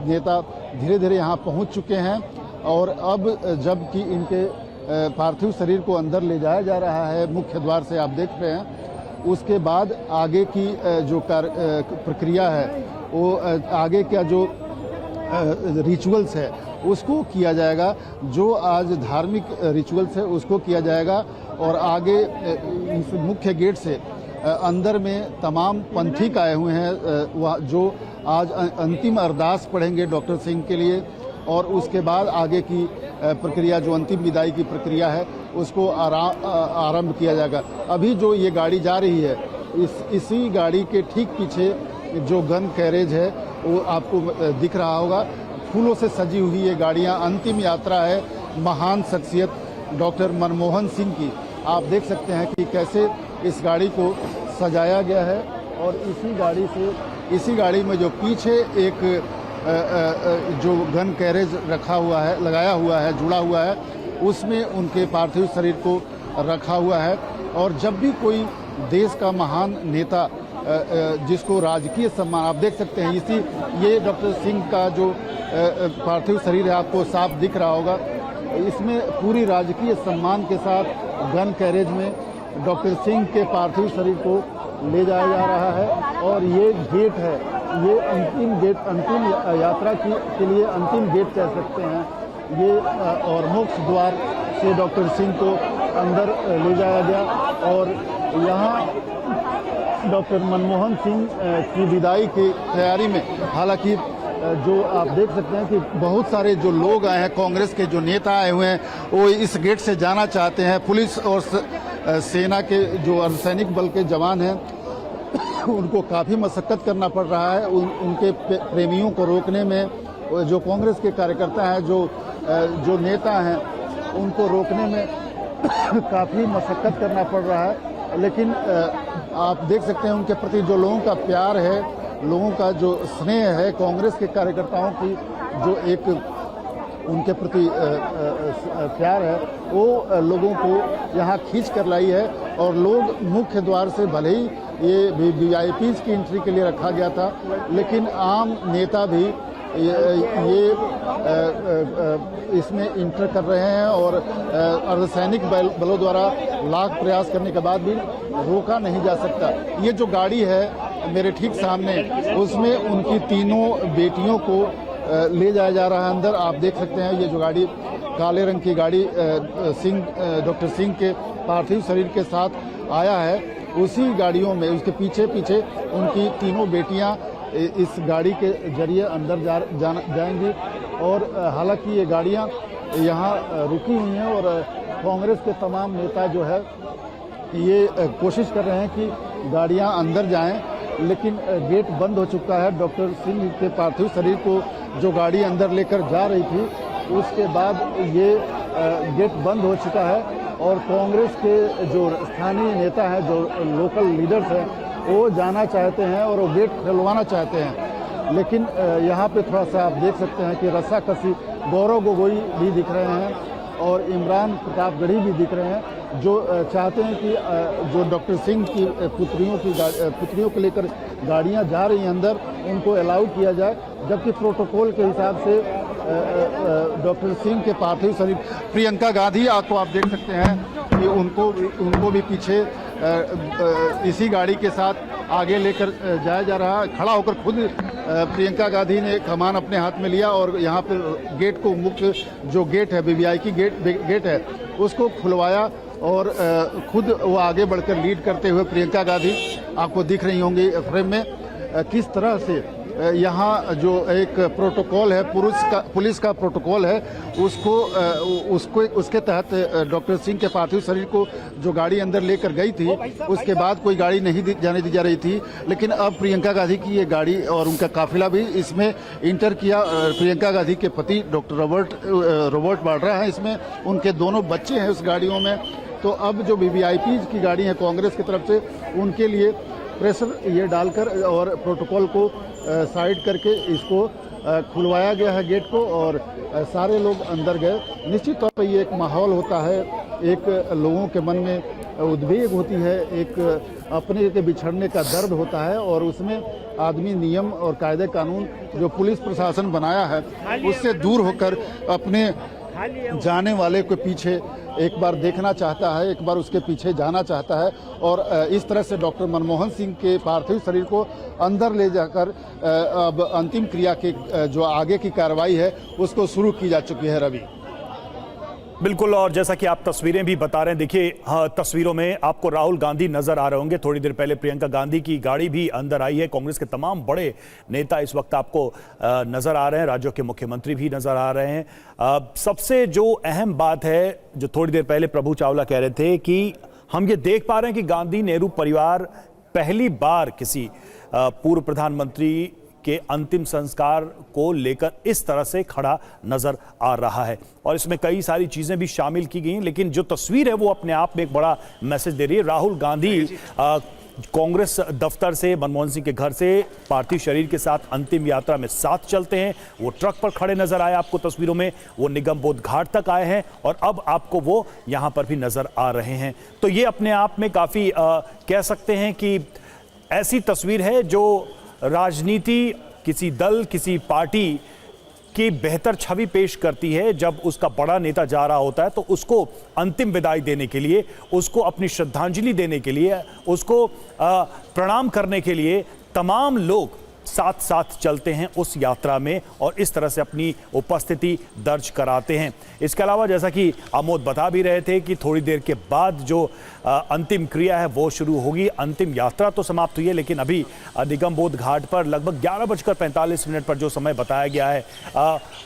नेता धीरे धीरे यहाँ पहुँच चुके हैं और अब जबकि इनके पार्थिव शरीर को अंदर ले जाया जा रहा है मुख्य द्वार से, आप देख रहे हैं, उसके बाद आगे की जो प्रक्रिया है वो आगे का जो रिचुअल्स है उसको किया जाएगा, जो आज धार्मिक रिचुअल्स है उसको किया जाएगा और आगे इस मुख्य गेट से अंदर में तमाम पंथिक आए हुए हैं वह जो आज अंतिम अरदास पढ़ेंगे डॉक्टर सिंह के लिए और उसके बाद आगे की प्रक्रिया, जो अंतिम विदाई की प्रक्रिया है, उसको आरंभ किया जाएगा। अभी जो ये गाड़ी जा रही है, इसी गाड़ी के ठीक पीछे जो गन कैरेज है वो आपको दिख रहा होगा। फूलों से सजी हुई ये गाड़ियां अंतिम यात्रा है महान शख्सियत डॉक्टर मनमोहन सिंह की। आप देख सकते हैं कि कैसे इस गाड़ी को सजाया गया है और इसी गाड़ी में जो पीछे एक जो गन कैरेज रखा हुआ है, लगाया हुआ है, जुड़ा हुआ है, उसमें उनके पार्थिव शरीर को रखा हुआ है। और जब भी कोई देश का महान नेता जिसको राजकीय सम्मान, आप देख सकते हैं ये डॉक्टर सिंह का जो पार्थिव शरीर है, आपको साफ दिख रहा होगा, इसमें पूरी राजकीय सम्मान के साथ गन कैरेज में डॉक्टर सिंह के पार्थिव शरीर को ले जाया जा रहा है। और ये गेट है, ये अंतिम गेट, अंतिम यात्रा के लिए अंतिम गेट कह सकते हैं ये, और मोक्ष द्वार से डॉक्टर सिंह को अंदर ले जाया गया। और यहाँ डॉक्टर मनमोहन सिंह की विदाई की तैयारी में, हालांकि जो आप देख सकते हैं कि बहुत सारे जो लोग आए हैं, कांग्रेस के जो नेता आए हुए हैं, वो इस गेट से जाना चाहते हैं। पुलिस और सेना के जो अर्धसैनिक बल के जवान हैं उनको काफ़ी मशक्कत करना पड़ रहा है उनके प्रेमियों को रोकने में। जो कांग्रेस के कार्यकर्ता हैं, जो नेता हैं, उनको रोकने में काफ़ी मशक्कत करना पड़ रहा है। लेकिन आप देख सकते हैं उनके प्रति जो लोगों का प्यार है, लोगों का जो स्नेह है, कांग्रेस के कार्यकर्ताओं की जो एक उनके प्रति प्यार है, वो लोगों को यहाँ खींच कर लाई है। और लोग मुख्य द्वार से, भले ही ये वीआईपीज की एंट्री के लिए रखा गया था, लेकिन आम नेता भी ये इसमें इंटर कर रहे हैं। और अर्धसैनिक बलों द्वारा लाख प्रयास करने के बाद भी रोका नहीं जा सकता। ये जो गाड़ी है मेरे ठीक सामने, उसमें उनकी तीनों बेटियों को ले जाया जा रहा है अंदर। आप देख सकते हैं ये जो गाड़ी, काले रंग की गाड़ी डॉक्टर सिंह के पार्थिव शरीर के साथ आया है, उसी गाड़ियों में उसके पीछे पीछे उनकी तीनों बेटियां इस गाड़ी के जरिए अंदर जाएंगी। और हालांकि ये गाड़ियां यहाँ रुकी हुई हैं और कांग्रेस के तमाम नेता जो है ये कोशिश कर रहे हैं कि गाड़ियां अंदर जाएं, लेकिन गेट बंद हो चुका है। डॉक्टर सिंह के पार्थिव शरीर को जो गाड़ी अंदर लेकर जा रही थी, उसके बाद ये गेट बंद हो चुका है। और कांग्रेस के जो स्थानीय नेता हैं, जो लोकल लीडर्स हैं, वो जाना चाहते हैं और वो गेट खुलवाना चाहते हैं। लेकिन यहाँ पे थोड़ा सा आप देख सकते हैं कि रस्साकसी, गौरव गोगोई भी दिख रहे हैं और इमरान प्रतापगढ़ी भी दिख रहे हैं, जो चाहते हैं कि जो डॉक्टर सिंह की पुत्रियों को लेकर गाड़ियां जा रही हैं अंदर, उनको अलाउ किया जाए। जबकि प्रोटोकॉल के हिसाब से डॉक्टर सिंह के पार्थिव शरीर, प्रियंका गांधी आपको आप देख सकते हैं कि उनको भी पीछे इसी गाड़ी के साथ आगे लेकर जाया जा रहा है। खड़ा होकर खुद प्रियंका गांधी ने कमान अपने हाथ में लिया और यहाँ पर गेट को, मुख्य जो गेट है, वीवीआईपी गेट है, उसको खुलवाया। और खुद वो आगे बढ़कर लीड करते हुए प्रियंका गांधी आपको दिख रही होंगी फ्रेम में, किस तरह से यहाँ जो एक प्रोटोकॉल है, पुलिस का प्रोटोकॉल है, उसके तहत डॉक्टर सिंह के पार्थिव शरीर को जो गाड़ी अंदर लेकर गई थी, उसके बाद कोई गाड़ी नहीं जाने दी जा रही थी। लेकिन अब प्रियंका गांधी की ये गाड़ी और उनका काफिला भी इसमें इंटर किया। प्रियंका गांधी के पति डॉक्टर रॉबर्ट वाड्रा हैं इसमें, उनके दोनों बच्चे हैं उस गाड़ियों में। तो अब जो वीवीआईपीज की गाड़ी है कांग्रेस की तरफ से, उनके लिए प्रेशर ये डालकर और प्रोटोकॉल को साइड करके इसको खुलवाया गया है गेट को, और सारे लोग अंदर गए। निश्चित तौर पर ये एक माहौल होता है, एक लोगों के मन में उद्वेग होती है, एक अपने के बिछड़ने का दर्द होता है, और उसमें आदमी नियम और कायदे कानून जो पुलिस प्रशासन बनाया है उससे दूर होकर अपने जाने वाले के पीछे एक बार देखना चाहता है, एक बार उसके पीछे जाना चाहता है। और इस तरह से डॉक्टर मनमोहन सिंह के पार्थिव शरीर को अंदर ले जाकर अब अंतिम क्रिया की जो आगे की कार्रवाई है उसको शुरू की जा चुकी है। रवि, बिल्कुल, और जैसा कि आप तस्वीरें भी बता रहे हैं, देखिए हाँ, तस्वीरों में आपको राहुल गांधी नजर आ रहे होंगे। थोड़ी देर पहले प्रियंका गांधी की गाड़ी भी अंदर आई है। कांग्रेस के तमाम बड़े नेता इस वक्त आपको नजर आ रहे हैं, राज्यों के मुख्यमंत्री भी नजर आ रहे हैं। सबसे जो अहम बात है, जो थोड़ी देर पहले प्रभु चावला कह रहे थे, कि हम ये देख पा रहे हैं कि गांधी नेहरू परिवार पहली बार किसी पूर्व प्रधानमंत्री के अंतिम संस्कार को लेकर इस तरह से खड़ा नजर आ रहा है। और इसमें कई सारी चीजें भी शामिल की गई, लेकिन जो तस्वीर है वो अपने आप में एक बड़ा मैसेज दे रही है। राहुल गांधी कांग्रेस दफ्तर से, मनमोहन सिंह के घर से पार्थिव शरीर के साथ अंतिम यात्रा में साथ चलते हैं। वो ट्रक पर खड़े नजर आए आपको तस्वीरों में, वो निगम बोध घाट तक आए हैं और अब आपको वो यहां पर भी नजर आ रहे हैं। तो ये अपने आप में काफी कह सकते हैं कि ऐसी तस्वीर है जो राजनीति, किसी दल, किसी पार्टी की बेहतर छवि पेश करती है। जब उसका बड़ा नेता जा रहा होता है तो उसको अंतिम विदाई देने के लिए, उसको अपनी श्रद्धांजलि देने के लिए, उसको प्रणाम करने के लिए तमाम लोग साथ साथ चलते हैं उस यात्रा में और इस तरह से अपनी उपस्थिति दर्ज कराते हैं। इसके अलावा जैसा कि आमोद बता भी रहे थे कि थोड़ी देर के बाद जो अंतिम क्रिया है वो शुरू होगी। अंतिम यात्रा तो समाप्त हुई है, लेकिन अभी निगम बोध घाट पर लगभग 11:45 पर जो समय बताया गया है,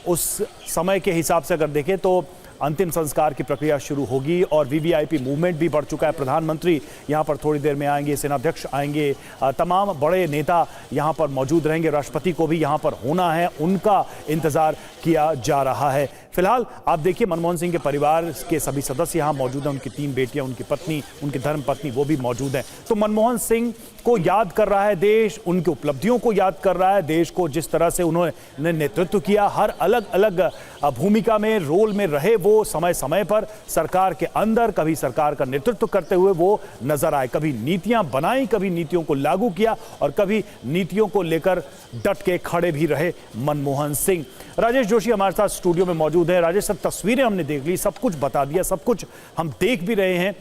उस समय के हिसाब से अगर देखें तो अंतिम संस्कार की प्रक्रिया शुरू होगी और वीवीआईपी मूवमेंट भी बढ़ चुका है। प्रधानमंत्री यहां पर थोड़ी देर में आएंगे, सेनाध्यक्ष आएंगे, तमाम बड़े नेता यहां पर मौजूद रहेंगे। राष्ट्रपति को भी यहां पर होना है, उनका इंतजार किया जा रहा है। फिलहाल आप देखिए मनमोहन सिंह के परिवार के सभी सदस्य यहां मौजूद हैं, उनकी 3 बेटियां, उनकी पत्नी, उनकी धर्मपत्नी वो भी मौजूद हैं। तो मनमोहन सिंह को याद कर रहा है देश, उनकी उपलब्धियों को याद कर रहा है देश को, जिस तरह से उन्होंने नेतृत्व किया, हर अलग अलग भूमिका में, रोल में रहे वो, समय समय पर सरकार के अंदर कभी सरकार का नेतृत्व करते हुए वो नजर आए। कभी नीतियां बनाई, कभी नीतियों को लागू किया और कभी नीतियों को लेकर डट के खड़े भी रहे मनमोहन सिंह। राजेश जोशी हमारे साथ स्टूडियो में मौजूद है। राजेश, सब तस्वीरें हमने देख ली, सब कुछ बता दिया, सब कुछ हम देख भी रहे हैं।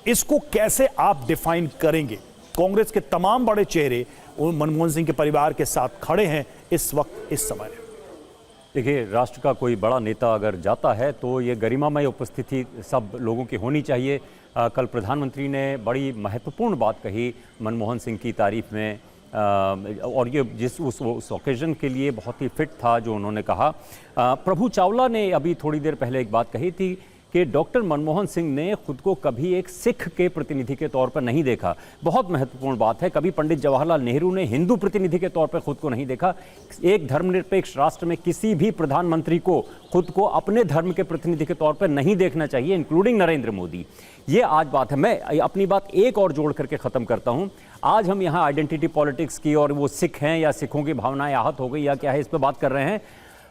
इसको कैसे आप डिफाइन करेंगे? कांग्रेस के तमाम बड़े चेहरे मनमोहन सिंह के परिवार के साथ खड़े हैं इस वक्त, इस समय। देखिए, राष्ट्र का कोई बड़ा नेता अगर जाता है तो ये गरिमामय उपस्थिति सब लोगों की होनी चाहिए। कल प्रधानमंत्री ने बड़ी महत्वपूर्ण बात कही मनमोहन सिंह की तारीफ में, और ये जिस उस ओकेजन के लिए बहुत ही फिट था जो उन्होंने कहा। प्रभु चावला ने अभी थोड़ी देर पहले एक बात कही थी कि डॉक्टर मनमोहन सिंह ने खुद को कभी एक सिख के प्रतिनिधि के तौर पर नहीं देखा। बहुत महत्वपूर्ण बात है। कभी पंडित जवाहरलाल नेहरू ने हिंदू प्रतिनिधि के तौर पर खुद को नहीं देखा। एक धर्मनिरपेक्ष राष्ट्र में किसी भी प्रधानमंत्री को खुद को अपने धर्म के प्रतिनिधि के तौर पर नहीं देखना चाहिए, इंक्लूडिंग नरेंद्र मोदी। ये आज बात है। मैं अपनी बात एक और जोड़ करके ख़त्म करता हूँ। आज हम यहाँ आइडेंटिटी पॉलिटिक्स की और वो सिख हैं या सिखों की भावनाएं आहत हो गई या क्या है, इस पर बात कर रहे हैं।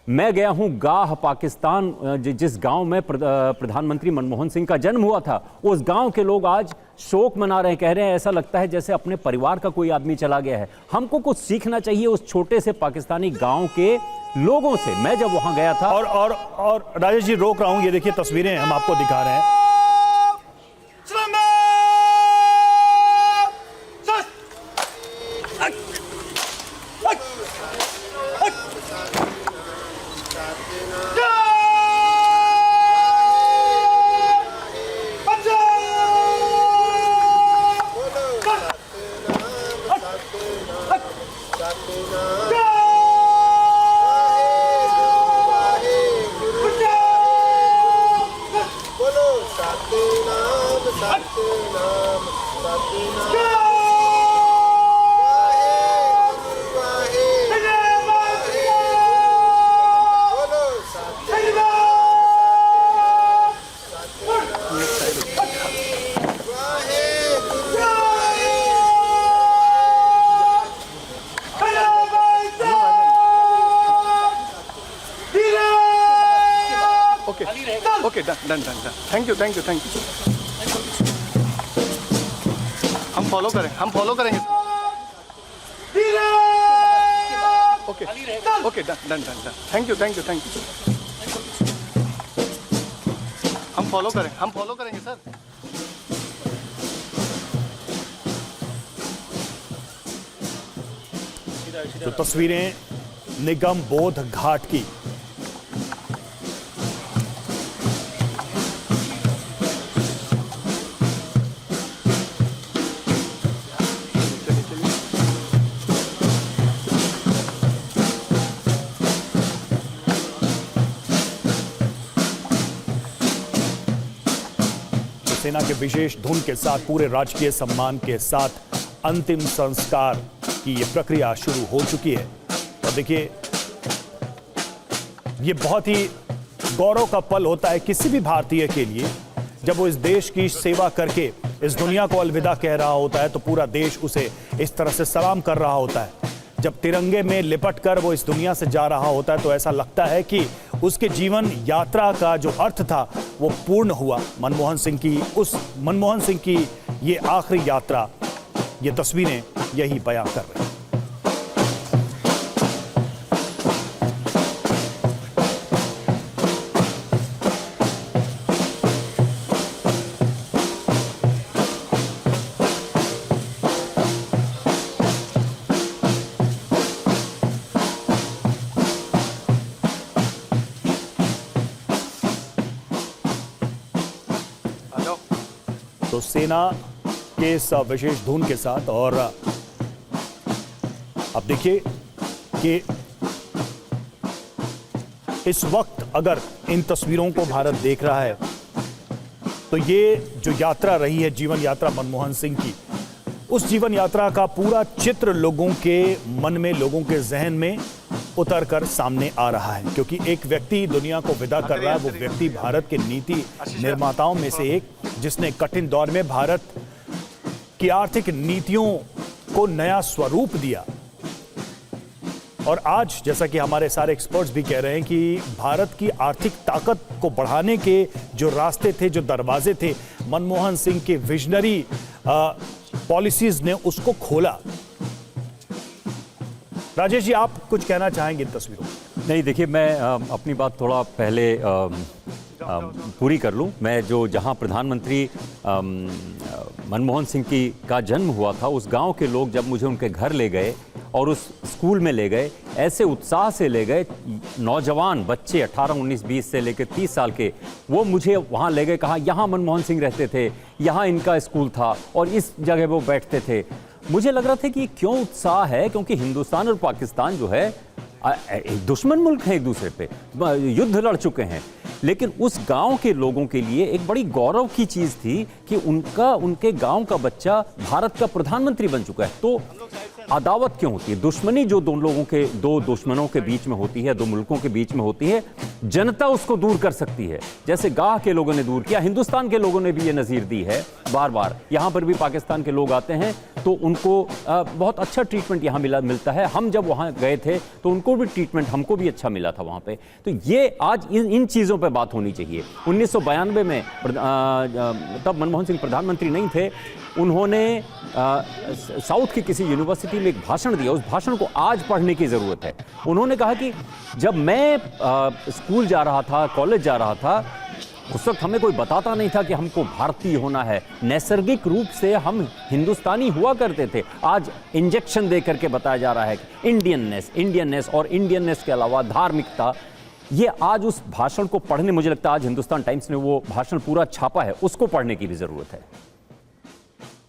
मैं गया हूं गाह, पाकिस्तान, जिस गांव में प्रधानमंत्री मनमोहन सिंह का जन्म हुआ था। उस गांव के लोग आज शोक मना रहे हैं, कह रहे हैं ऐसा लगता है जैसे अपने परिवार का कोई आदमी चला गया है। हमको कुछ सीखना चाहिए उस छोटे से पाकिस्तानी गांव के लोगों से। मैं जब वहां गया था और राजेश जी रोक रहा हूं, ये देखिए तस्वीरें हम आपको दिखा रहे हैं। Okay, done. Thank you. हम फॉलो करेंगे। Okay, done. Thank you. हम फॉलो करेंगे सर। तो तस्वीरें निगम बोध घाट की, सेना के विशेष धुन के साथ, पूरे राजकीय सम्मान के साथ अंतिम संस्कार की यह प्रक्रिया शुरू हो चुकी है। और देखिए, ये बहुत ही गौरव का पल होता है किसी भी भारतीय के लिए जब वो इस देश की सेवा करके इस दुनिया को अलविदा कह रहा होता है, तो पूरा देश उसे इस तरह से सलाम कर रहा होता है। जब तिरंगे में लिपट कर वो इस दुनिया से जा रहा होता है तो ऐसा लगता है कि उसके जीवन यात्रा का जो अर्थ था वो पूर्ण हुआ। मनमोहन सिंह की ये आखिरी यात्रा, ये तस्वीरें यही बयां कर रही हैं। तो सेना के इस विशेष धुन के साथ, और अब देखिए कि इस वक्त अगर इन तस्वीरों को भारत देख रहा है तो ये जो यात्रा रही है, जीवन यात्रा मनमोहन सिंह की, उस जीवन यात्रा का पूरा चित्र लोगों के मन में, लोगों के जहन में उतर कर सामने आ रहा है। क्योंकि एक व्यक्ति दुनिया को विदा कर रहा है, वो व्यक्ति भारत के नीति निर्माताओं में से एक, जिसने कठिन दौर में भारत की आर्थिक नीतियों को नया स्वरूप दिया। और आज जैसा कि हमारे सारे एक्सपर्ट्स भी कह रहे हैं कि भारत की आर्थिक ताकत को बढ़ाने के जो रास्ते थे, जो दरवाजे थे, मनमोहन सिंह के विजनरी पॉलिसीज ने उसको खोला। राजेश जी, आप कुछ कहना चाहेंगे इन तस्वीरों? नहीं, देखिए, मैं अपनी बात थोड़ा पहले पूरी कर लूं। मैं जहां प्रधानमंत्री मनमोहन सिंह का जन्म हुआ था, उस गांव के लोग जब मुझे उनके घर ले गए और उस स्कूल में ले गए, ऐसे उत्साह से ले गए, नौजवान बच्चे 18, 19, 20 से लेकर 30 साल के, वो मुझे वहाँ ले गए, कहा यहाँ मनमोहन सिंह रहते थे, यहाँ इनका स्कूल था और इस जगह वो बैठते थे। मुझे लग रहा था कि क्यों उत्साह है, क्योंकि हिंदुस्तान और पाकिस्तान जो है दुश्मन मुल्क हैं, एक दूसरे पे युद्ध लड़ चुके हैं। लेकिन उस गांव के लोगों के लिए एक बड़ी गौरव की चीज़ थी कि उनके गांव का बच्चा भारत का प्रधानमंत्री बन चुका है। तो अदावत क्यों होती है? दुश्मनी जो दो दुश्मनों के बीच में होती है, दो मुल्कों के बीच में होती है, जनता उसको दूर कर सकती है। जैसे गाह के लोगों ने दूर किया, हिंदुस्तान के लोगों ने भी ये नज़ीर दी है बार बार। यहाँ पर भी पाकिस्तान के लोग आते हैं तो उनको बहुत अच्छा ट्रीटमेंट यहाँ मिलता है। हम जब वहाँ गए थे तो उनको भी ट्रीटमेंट, हमको भी अच्छा मिला था वहाँ पे। तो ये आज इन चीज़ों पे बात होनी चाहिए। 1992 में तब मनमोहन सिंह प्रधानमंत्री नहीं थे, उन्होंने साउथ की किसी यूनिवर्सिटी में एक भाषण दिया। उस भाषण को आज पढ़ने की ज़रूरत है। उन्होंने कहा कि जब मैं स्कूल जा रहा था, कॉलेज जा रहा था, उस वक्त हमें कोई बताता नहीं था कि हमको भारतीय होना है। नैसर्गिक रूप से हम हिंदुस्तानी हुआ करते थे। आज इंजेक्शन दे करके बताया जा रहा है कि इंडियननेस और इंडियननेस के अलावा धार्मिकता, ये आज उस भाषण को पढ़ने, मुझे लगता है आज हिंदुस्तान टाइम्स ने वो भाषण पूरा छापा है, उसको पढ़ने की भी ज़रूरत है।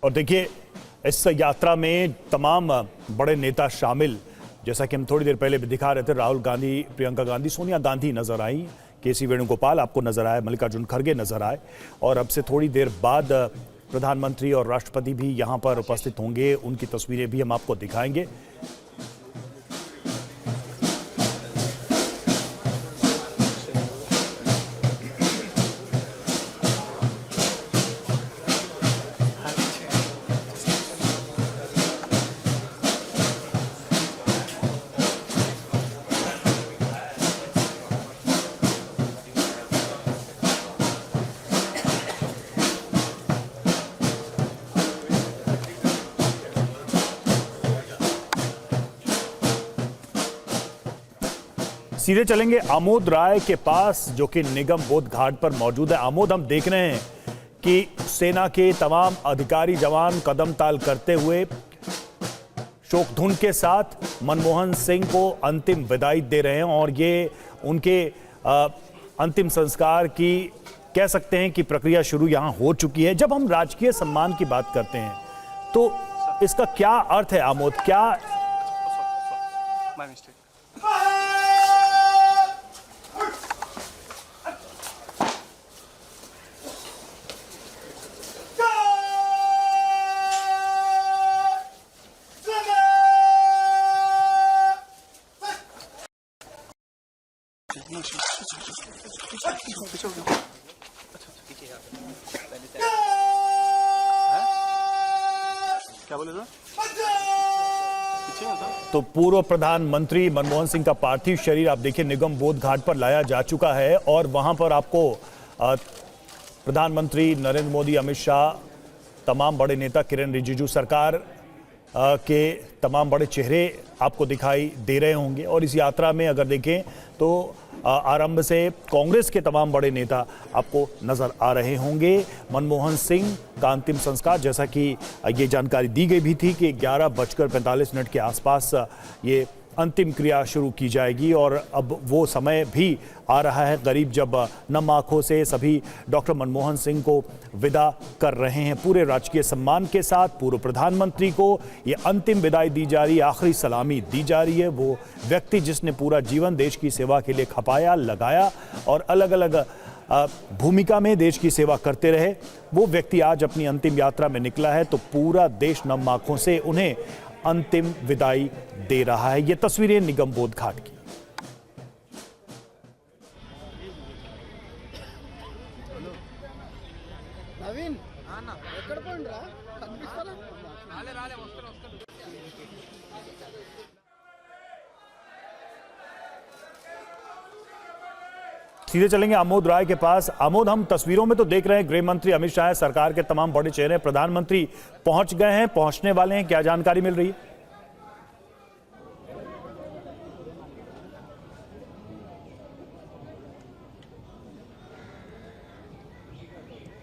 और देखिए, इस यात्रा में तमाम बड़े नेता शामिल, जैसा कि हम थोड़ी देर पहले भी दिखा रहे थे, राहुल गांधी, प्रियंका गांधी, सोनिया गांधी नजर आई, केसी वेणुगोपाल आपको नजर आए, मल्लिकार्जुन खड़गे नजर आए, और अब से थोड़ी देर बाद प्रधानमंत्री और राष्ट्रपति भी यहां पर उपस्थित होंगे। उनकी तस्वीरें भी हम आपको दिखाएंगे। सीधे चलेंगे आमोद राय के पास, जो कि निगम बोध घाट पर मौजूद है। आमोद, हम देख रहे हैं कि सेना के तमाम अधिकारी जवान कदम ताल करते हुए शोक धुन के साथ मनमोहन सिंह को अंतिम विदाई दे रहे हैं, और ये उनके अंतिम संस्कार की, कह सकते हैं कि प्रक्रिया शुरू यहां हो चुकी है। जब हम राजकीय सम्मान की बात करते हैं तो इसका क्या अर्थ है आमोद? क्या माय मिस्टेक। क्या बोले सर? पीछे हैं सर। तो पूर्व प्रधानमंत्री मनमोहन सिंह का पार्थिव शरीर आप देखिए निगम बोध घाट पर लाया जा चुका है और वहां पर आपको प्रधानमंत्री नरेंद्र मोदी, अमित शाह, तमाम बड़े नेता, किरेन रिजिजू, सरकार के तमाम बड़े चेहरे आपको दिखाई दे रहे होंगे। और इस यात्रा में अगर देखें तो आरंभ से कांग्रेस के तमाम बड़े नेता आपको नजर आ रहे होंगे। मनमोहन सिंह का अंतिम संस्कार, जैसा कि ये जानकारी दी गई भी थी कि 11:45 के आसपास ये अंतिम क्रिया शुरू की जाएगी और अब वो समय भी आ रहा है करीब जब नम आंखों से सभी डॉक्टर मनमोहन सिंह को विदा कर रहे हैं। पूरे राजकीय सम्मान के साथ पूर्व प्रधानमंत्री को ये अंतिम विदाई दी जा रही है, आखिरी सलामी दी जा रही है। वो व्यक्ति जिसने पूरा जीवन देश की सेवा के लिए खपाया, लगाया और अलग अलग भूमिका में देश की सेवा करते रहे, वो व्यक्ति आज अपनी अंतिम यात्रा में निकला है। तो पूरा देश नम आंखों से उन्हें अंतिम विदाई दे रहा है। ये तस्वीरें निगम बोध घाट की। सीधे चलेंगे आमोद राय के पास। आमोद, हम तस्वीरों में तो देख रहे हैं गृह मंत्री अमित शाह, सरकार के तमाम बड़े चेहरे, प्रधानमंत्री पहुंच गए हैं, पहुंचने वाले हैं, क्या जानकारी मिल रही है?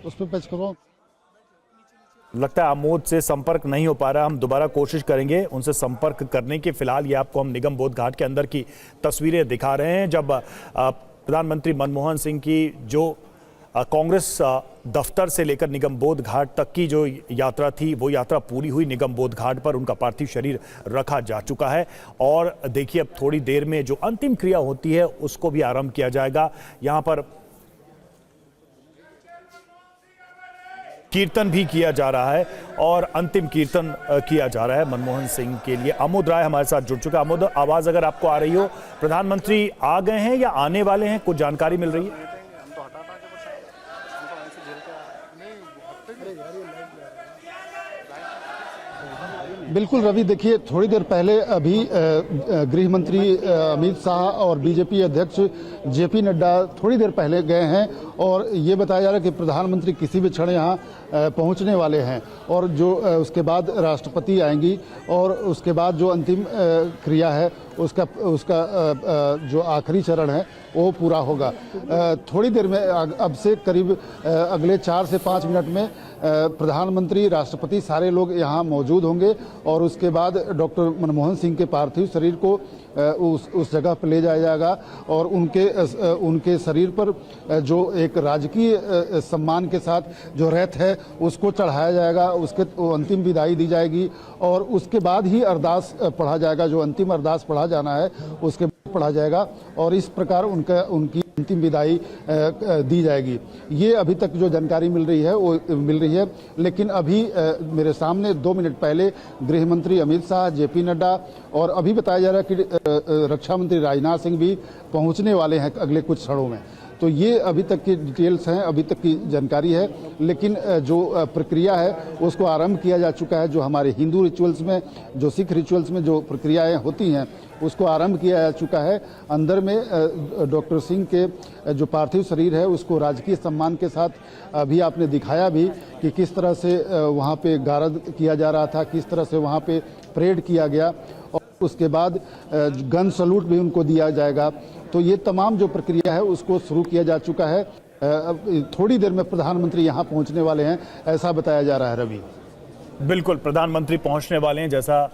उस पर पैच करो। लगता है आमोद से संपर्क नहीं हो पा रहा, हम दोबारा कोशिश करेंगे उनसे संपर्क करने की। फिलहाल ये आपको हम निगम बोध घाट के अंदर की तस्वीरें दिखा रहे हैं जब प्रधानमंत्री मनमोहन सिंह की जो कांग्रेस दफ्तर से लेकर निगम बोध घाट तक की जो यात्रा थी, वो यात्रा पूरी हुई। निगम बोध घाट पर उनका पार्थिव शरीर रखा जा चुका है और देखिए अब थोड़ी देर में जो अंतिम क्रिया होती है उसको भी आरंभ किया जाएगा। यहाँ पर कीर्तन भी किया जा रहा है और अंतिम कीर्तन किया जा रहा है मनमोहन सिंह के लिए। आमोद राय हमारे साथ जुड़ चुका है। आमोद, आवाज अगर आपको आ रही हो, प्रधानमंत्री आ गए हैं या आने वाले हैं, कुछ जानकारी मिल रही है? बिल्कुल रवि, देखिए थोड़ी देर पहले अभी गृह मंत्री अमित शाह और बीजेपी अध्यक्ष जेपी नड्डा थोड़ी देर पहले गए हैं और ये बताया जा रहा है कि प्रधानमंत्री किसी भी क्षण यहाँ पहुँचने वाले हैं और जो उसके बाद राष्ट्रपति आएंगी और उसके बाद जो अंतिम क्रिया है उसका जो आखिरी चरण है वो पूरा होगा। थोड़ी देर में अब से करीब अगले 4 से 5 मिनट में प्रधानमंत्री, राष्ट्रपति, सारे लोग यहाँ मौजूद होंगे और उसके बाद डॉक्टर मनमोहन सिंह के पार्थिव शरीर को उस जगह पर ले जाया जाएगा और उनके शरीर पर जो एक राजकीय सम्मान के साथ जो रैत है उसको चढ़ाया जाएगा, उसके अंतिम विदाई दी जाएगी और उसके बाद ही अरदास पढ़ा जाएगा। जो अंतिम अरदास पढ़ा जाना है उसके बाद पढ़ा जाएगा और इस प्रकार उनकी अंतिम विदाई दी जाएगी। ये अभी तक जो जानकारी मिल रही है वो मिल रही है, लेकिन अभी मेरे सामने 2 मिनट पहले गृह मंत्री अमित शाह, जेपी नड्डा और अभी बताया जा रहा है कि रक्षा मंत्री राजनाथ सिंह भी पहुंचने वाले हैं अगले कुछ क्षणों में। तो ये अभी तक की डिटेल्स हैं, अभी तक की जानकारी है, लेकिन जो प्रक्रिया है उसको आरंभ किया जा चुका है। जो हमारे हिंदू रिचुअल्स में, जो सिख रिचुअल्स में जो प्रक्रियाएं होती हैं उसको आरंभ किया जा चुका है। अंदर में डॉक्टर सिंह के जो पार्थिव शरीर है उसको राजकीय सम्मान के साथ अभी आपने दिखाया भी कि किस तरह से वहाँ पे गारद किया जा रहा था, किस तरह से वहाँ पे परेड किया गया और उसके बाद गन सैल्यूट भी उनको दिया जाएगा। तो ये तमाम जो प्रक्रिया है उसको शुरू किया जा चुका है। थोड़ी देर में प्रधानमंत्री यहाँ पहुँचने वाले हैं, ऐसा बताया जा रहा है रवि। बिल्कुल, प्रधानमंत्री पहुंचने वाले हैं जैसा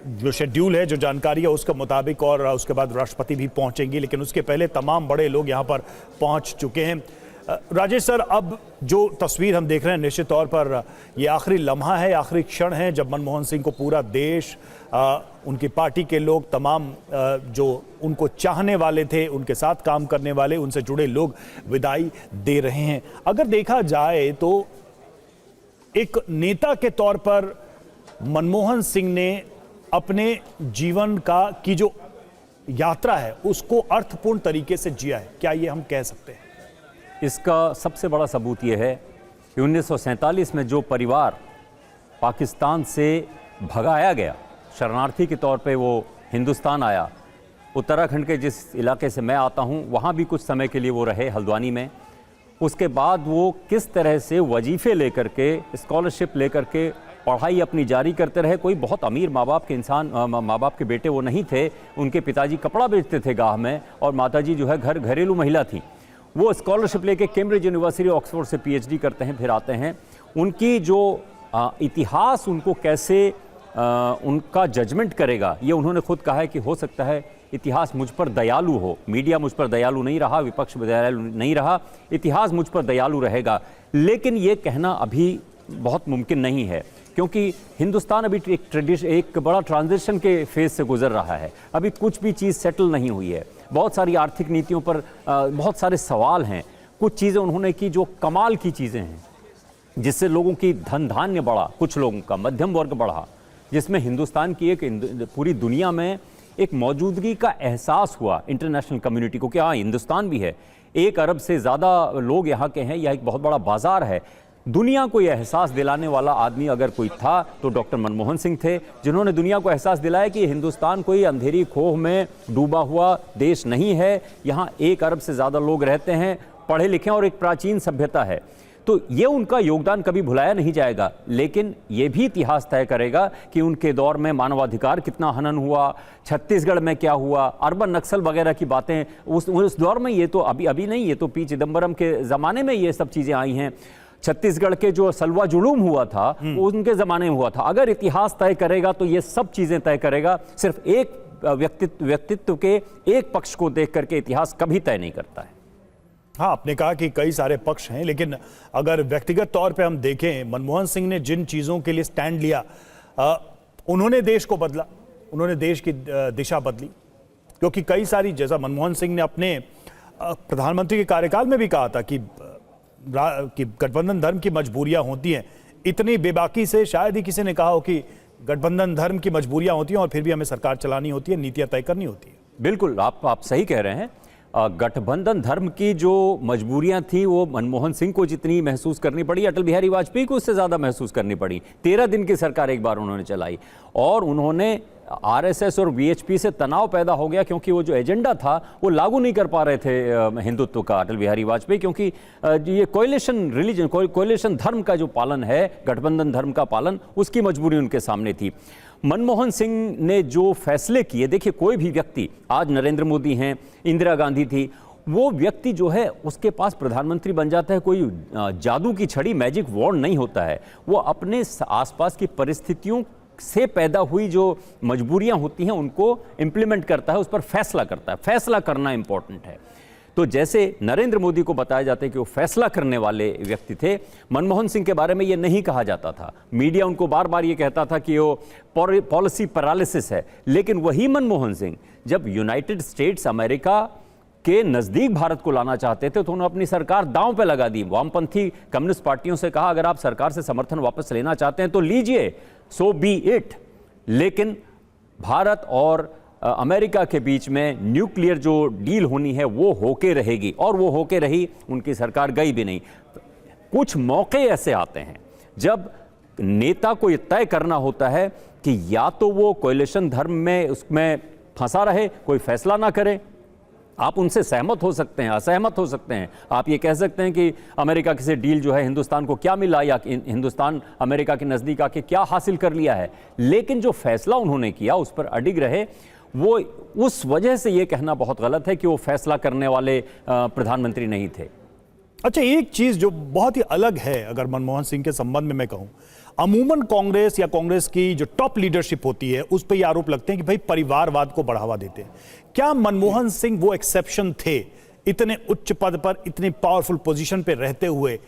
जो शेड्यूल है, जो जानकारी है उसके मुताबिक, और उसके बाद राष्ट्रपति भी पहुंचेंगे, लेकिन उसके पहले तमाम बड़े लोग यहां पर पहुंच चुके हैं। राजेश सर, अब जो तस्वीर हम देख रहे हैं निश्चित तौर पर ये आखिरी लम्हा है, आखिरी क्षण है जब मनमोहन सिंह को पूरा देश, उनकी पार्टी के लोग, तमाम जो उनको चाहने वाले थे, उनके साथ काम करने वाले, उनसे जुड़े लोग विदाई दे रहे हैं। अगर देखा जाए तो एक नेता के तौर पर मनमोहन सिंह ने अपने जीवन की जो यात्रा है उसको अर्थपूर्ण तरीके से जिया है, क्या ये हम कह सकते हैं? इसका सबसे बड़ा सबूत यह है कि 1947 में जो परिवार पाकिस्तान से भगाया गया, शरणार्थी के तौर पे वो हिंदुस्तान आया। उत्तराखंड के जिस इलाके से मैं आता हूँ वहाँ भी कुछ समय के लिए वो रहे, हल्द्वानी में। उसके बाद वो किस तरह से वजीफ़े लेकर के, स्कॉलरशिप लेकर के पढ़ाई अपनी जारी करते रहे। कोई बहुत अमीर माँ बाप के इंसान, माँ बाप के बेटे वो नहीं थे। उनके पिताजी कपड़ा बेचते थे गाँव में और माताजी जो है घरेलू महिला थी। वो स्कॉलरशिप लेके कैम्ब्रिज यूनिवर्सिटी ऑक्सफोर्ड से पीएचडी करते हैं, फिर आते हैं। उनकी जो इतिहास उनको कैसे उनका जजमेंट करेगा, ये उन्होंने खुद कहा है कि हो सकता है इतिहास मुझ पर दयालु हो। मीडिया मुझ पर दयालु नहीं रहा, विपक्ष दयालु नहीं रहा, इतिहास मुझ पर दयालु रहेगा। लेकिन ये कहना अभी बहुत मुमकिन नहीं है, क्योंकि हिंदुस्तान अभी एक बड़ा ट्रांजिशन के फेज से गुजर रहा है। अभी कुछ भी चीज़ सेटल नहीं हुई है। बहुत सारी आर्थिक नीतियों पर बहुत सारे सवाल हैं। कुछ चीज़ें उन्होंने की जो कमाल की चीज़ें हैं, जिससे लोगों की धन धान्य बढ़ा, कुछ लोगों का मध्यम वर्ग बढ़ा, जिसमें हिंदुस्तान की एक पूरी दुनिया में एक मौजूदगी का एहसास हुआ इंटरनेशनल कम्युनिटी को कि हाँ, हिंदुस्तान भी है। 1 अरब से ज़्यादा लोग यहाँ के हैं, यह एक बहुत बड़ा बाज़ार है। दुनिया को यह एहसास दिलाने वाला आदमी अगर कोई था तो डॉक्टर मनमोहन सिंह थे, जिन्होंने दुनिया को एहसास दिलाया कि हिंदुस्तान कोई अंधेरी खोह में डूबा हुआ देश नहीं है। यहाँ 1 अरब से ज़्यादा लोग रहते हैं, पढ़े लिखे, और एक प्राचीन सभ्यता है। तो ये उनका योगदान कभी भुलाया नहीं जाएगा। लेकिन ये भी इतिहास तय करेगा कि उनके दौर में मानवाधिकार कितना हनन हुआ, छत्तीसगढ़ में क्या हुआ, अर्बन नक्सल वगैरह की बातें उस दौर में, ये तो अभी नहीं, ये तो पी चिदम्बरम के ज़माने में ये सब चीज़ें आई हैं। छत्तीसगढ़ के जो सलवा जुलूम हुआ था वो उनके ज़माने में हुआ था। अगर इतिहास तय करेगा तो ये सब चीज़ें तय करेगा। सिर्फ एक व्यक्तित्व के एक पक्ष को देख करके इतिहास कभी तय नहीं करता है। हाँ, आपने कहा कि कई सारे पक्ष हैं, लेकिन अगर व्यक्तिगत तौर पे हम देखें, मनमोहन सिंह ने जिन चीज़ों के लिए स्टैंड लिया, उन्होंने देश को बदला, उन्होंने देश की दिशा बदली। क्योंकि कई सारी, जैसा मनमोहन सिंह ने अपने प्रधानमंत्री के कार्यकाल में भी कहा था कि गठबंधन धर्म की मजबूरियां होती हैं। इतनी बेबाकी से शायद ही किसी ने कहा हो कि गठबंधन धर्म की मजबूरियां होती हैं और फिर भी हमें सरकार चलानी होती है, नीतियां तय करनी होती है। बिल्कुल, आप सही कह रहे हैं। गठबंधन धर्म की जो मजबूरियां थी वो मनमोहन सिंह को जितनी महसूस करनी पड़ी, अटल बिहारी वाजपेयी को उससे ज़्यादा महसूस करनी पड़ी। 13 दिन की सरकार एक बार उन्होंने चलाई और उन्होंने आरएसएस और वीएचपी से तनाव पैदा हो गया, क्योंकि वो जो एजेंडा था वो लागू नहीं कर पा रहे थे हिंदुत्व का अटल बिहारी वाजपेयी, क्योंकि ये कोएलिशन धर्म का जो पालन है, गठबंधन धर्म का पालन, उसकी मजबूरी उनके सामने थी। मनमोहन सिंह ने जो फैसले किए, देखिए कोई भी व्यक्ति, आज नरेंद्र मोदी हैं, इंदिरा गांधी थी, वो व्यक्ति जो है उसके पास प्रधानमंत्री बन जाता है, कोई जादू की छड़ी, मैजिक वॉन्ड नहीं होता है। वो अपने आसपास की परिस्थितियों से पैदा हुई जो मजबूरियां होती हैं उनको इम्प्लीमेंट करता है, उस पर फैसला करता है। फैसला करना इंपॉर्टेंट है। तो जैसे नरेंद्र मोदी को बताया जाता है कि वो फैसला करने वाले व्यक्ति थे, मनमोहन सिंह के बारे में ये नहीं कहा जाता था। मीडिया उनको बार बार ये कहता था कि वो पॉलिसी पैरालिसिस है। लेकिन वही मनमोहन सिंह जब यूनाइटेड स्टेट्स अमेरिका के नज़दीक भारत को लाना चाहते थे तो उन्होंने अपनी सरकार दांव पे लगा दी। वामपंथी कम्युनिस्ट पार्टियों से कहा, अगर आप सरकार से समर्थन वापस लेना चाहते हैं तो लीजिए, सो बी इट। लेकिन भारत और अमेरिका के बीच में न्यूक्लियर जो डील होनी है वो होके रहेगी, और वो होके रही। उनकी सरकार गई भी नहीं। कुछ मौके ऐसे आते हैं जब नेता को ये तय करना होता है कि या तो वो कोएलिशन धर्म में उसमें फंसा रहे, कोई फैसला ना करे। आप उनसे सहमत हो सकते हैं, असहमत हो सकते हैं। आप ये कह सकते हैं कि अमेरिका की से डील जो है हिंदुस्तान को क्या मिला, या हिंदुस्तान अमेरिका के नज़दीक आके क्या हासिल कर लिया है। लेकिन जो फैसला उन्होंने किया उस पर अडिग रहे। वो उस वजह से ये कहना बहुत गलत है कि वो फैसला करने वाले प्रधानमंत्री नहीं थे। अच्छा, एक चीज जो बहुत ही अलग है अगर मनमोहन सिंह के संबंध में मैं कहूं, अमूमन कांग्रेस या कांग्रेस की जो टॉप लीडरशिप होती है उस पर ये आरोप लगते हैं कि भाई परिवारवाद को बढ़ावा देते हैं। क्या मनमोहन सिंह वो एक्सेप्शन थे, इतने उच्च पद पर, इतनी पावरफुल पोजीशन पे रहते हुए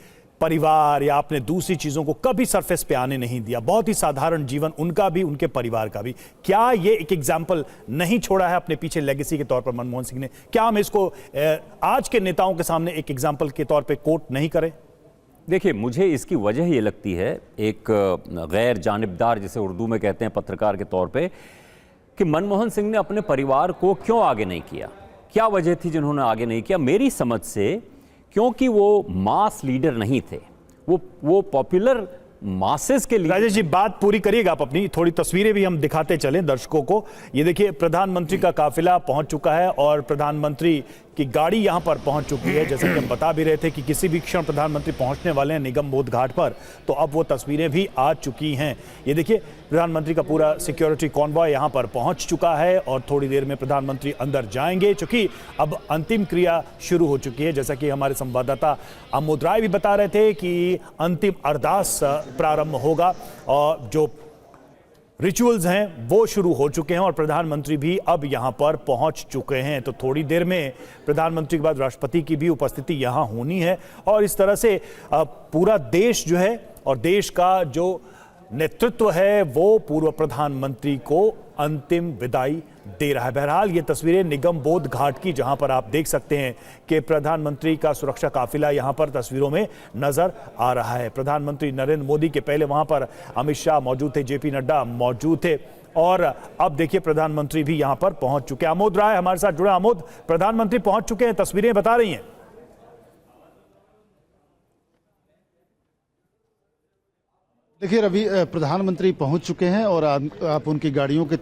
परिवार या आपने दूसरी चीजों को कभी सरफेस पे आने नहीं दिया? बहुत ही साधारण जीवन उनका भी, उनके परिवार का भी। क्या ये एक एग्जाम्पल नहीं छोड़ा है अपने पीछे लेगेसी के तौर पर मनमोहन सिंह ने? क्या हम इसको आज के नेताओं के सामने एक एग्जाम्पल के तौर पर कोट नहीं करें? देखिए, मुझे इसकी वजह ये लगती है, एक गैर जानिबदार जिसे उर्दू में कहते हैं पत्रकार के तौर पे, कि मनमोहन सिंह ने अपने परिवार को क्यों आगे नहीं किया। क्या वजह थी जिन्होंने आगे नहीं किया? मेरी समझ से क्योंकि वो मास लीडर नहीं थे, वो पॉपुलर मासेस के लिए। राजेश जी बात पूरी करिएगा आप अपनी, थोड़ी तस्वीरें भी हम दिखाते चलें दर्शकों को। ये देखिए प्रधानमंत्री का काफिला पहुंच चुका है और प्रधानमंत्री की गाड़ी यहां पर पहुंच चुकी है। जैसा कि हम बता भी रहे थे कि किसी भी क्षण प्रधानमंत्री पहुंचने वाले हैं निगम बोध घाट पर, तो अब वो तस्वीरें भी आ चुकी हैं। ये देखिए प्रधानमंत्री का पूरा सिक्योरिटी कॉन्वॉय यहां पर पहुंच चुका है और थोड़ी देर में प्रधानमंत्री अंदर जाएंगे, चूंकि अब अंतिम क्रिया शुरू हो चुकी है। जैसा कि हमारे संवाददाता अमोद राय भी बता रहे थे कि अंतिम अरदास प्रारंभ होगा और जो रिचुअल्स हैं वो शुरू हो चुके हैं और प्रधानमंत्री भी अब यहां पर पहुंच चुके हैं। तो थोड़ी देर में प्रधानमंत्री के बाद राष्ट्रपति की भी उपस्थिति यहां होनी है और इस तरह से पूरा देश जो है और देश का जो नेतृत्व है वो पूर्व प्रधानमंत्री को अंतिम विदाई दे रहा है। बहरहाल ये तस्वीरें निगम बोध घाट की, जहां पर आप देख सकते हैं कि प्रधानमंत्री का सुरक्षा काफिला यहां पर तस्वीरों में नजर आ रहा है। प्रधानमंत्री नरेंद्र मोदी के पहले वहां पर अमित शाह मौजूद थे, जेपी नड्डा मौजूद थे और अब देखिए प्रधानमंत्री भी यहां पर पहुंच चुके हैं। अमोद राय हमारे साथ जुड़े। अमोद, प्रधानमंत्री पहुंच चुके हैं, तस्वीरें बता रही हैं। देखिए रवि, प्रधानमंत्री पहुंच चुके हैं और आप उनकी गाड़ियों के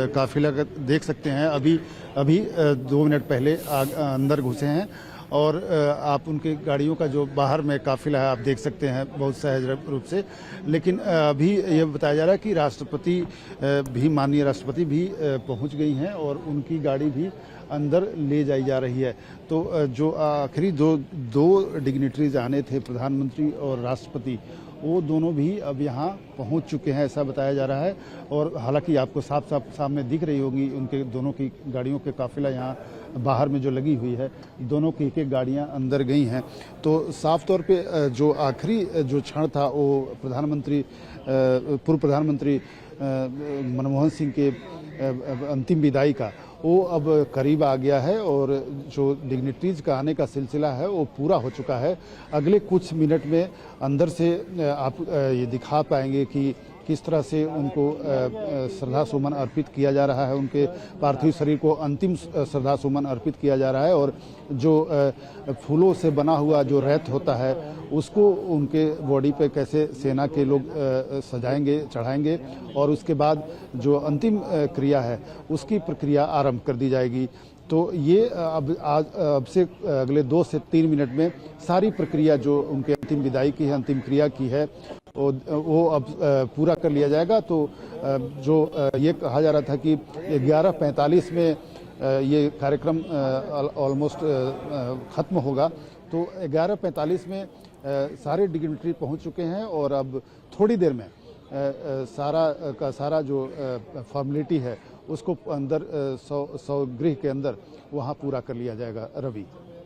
काफिला देख सकते हैं। अभी 2 मिनट पहले अंदर घुसे हैं और आप उनकी गाड़ियों का जो बाहर में काफिला है आप देख सकते हैं बहुत सहज रूप से। लेकिन अभी ये बताया जा रहा है कि राष्ट्रपति भी, माननीय राष्ट्रपति भी पहुंच गई हैं और उनकी गाड़ी भी अंदर ले जाई जा रही है। तो जो आखिरी दो डिग्निटरीज आने थे, प्रधानमंत्री और राष्ट्रपति, वो दोनों भी अब यहाँ पहुँच चुके हैं, ऐसा बताया जा रहा है। और हालांकि आपको साफ सामने दिख रही होगी उनके दोनों की गाड़ियों के काफिला यहाँ बाहर में जो लगी हुई है, दोनों की एक गाड़ियाँ अंदर गई हैं। तो साफ तौर पे जो आखिरी जो क्षण था वो पूर्व प्रधानमंत्री मनमोहन सिंह के अंतिम विदाई का, वो अब करीब आ गया है और जो डिग्निटरीज का आने का सिलसिला है वो पूरा हो चुका है। अगले कुछ मिनट में अंदर से आप ये दिखा पाएंगे कि किस तरह से उनको श्रद्धा सुमन अर्पित किया जा रहा है, उनके पार्थिव शरीर को अंतिम श्रद्धा सुमन अर्पित किया जा रहा है। और जो फूलों से बना हुआ जो रथ होता है उसको उनके बॉडी पे कैसे सेना के लोग सजाएंगे, चढ़ाएंगे और उसके बाद जो अंतिम क्रिया है उसकी प्रक्रिया आरंभ कर दी जाएगी। तो ये अब से अगले 2 से 3 मिनट में सारी प्रक्रिया जो उनके अंतिम विदाई की है, अंतिम क्रिया की है, वो अब पूरा कर लिया जाएगा। तो जो ये कहा जा रहा था कि 11:45 में ये कार्यक्रम ऑलमोस्ट ख़त्म होगा, तो 11:45 में सारे डिग्निटरी पहुंच चुके हैं और अब थोड़ी देर में सारा जो फॉर्मेलिटी है उसको अंदर गृह के अंदर वहाँ पूरा कर लिया जाएगा। रवि,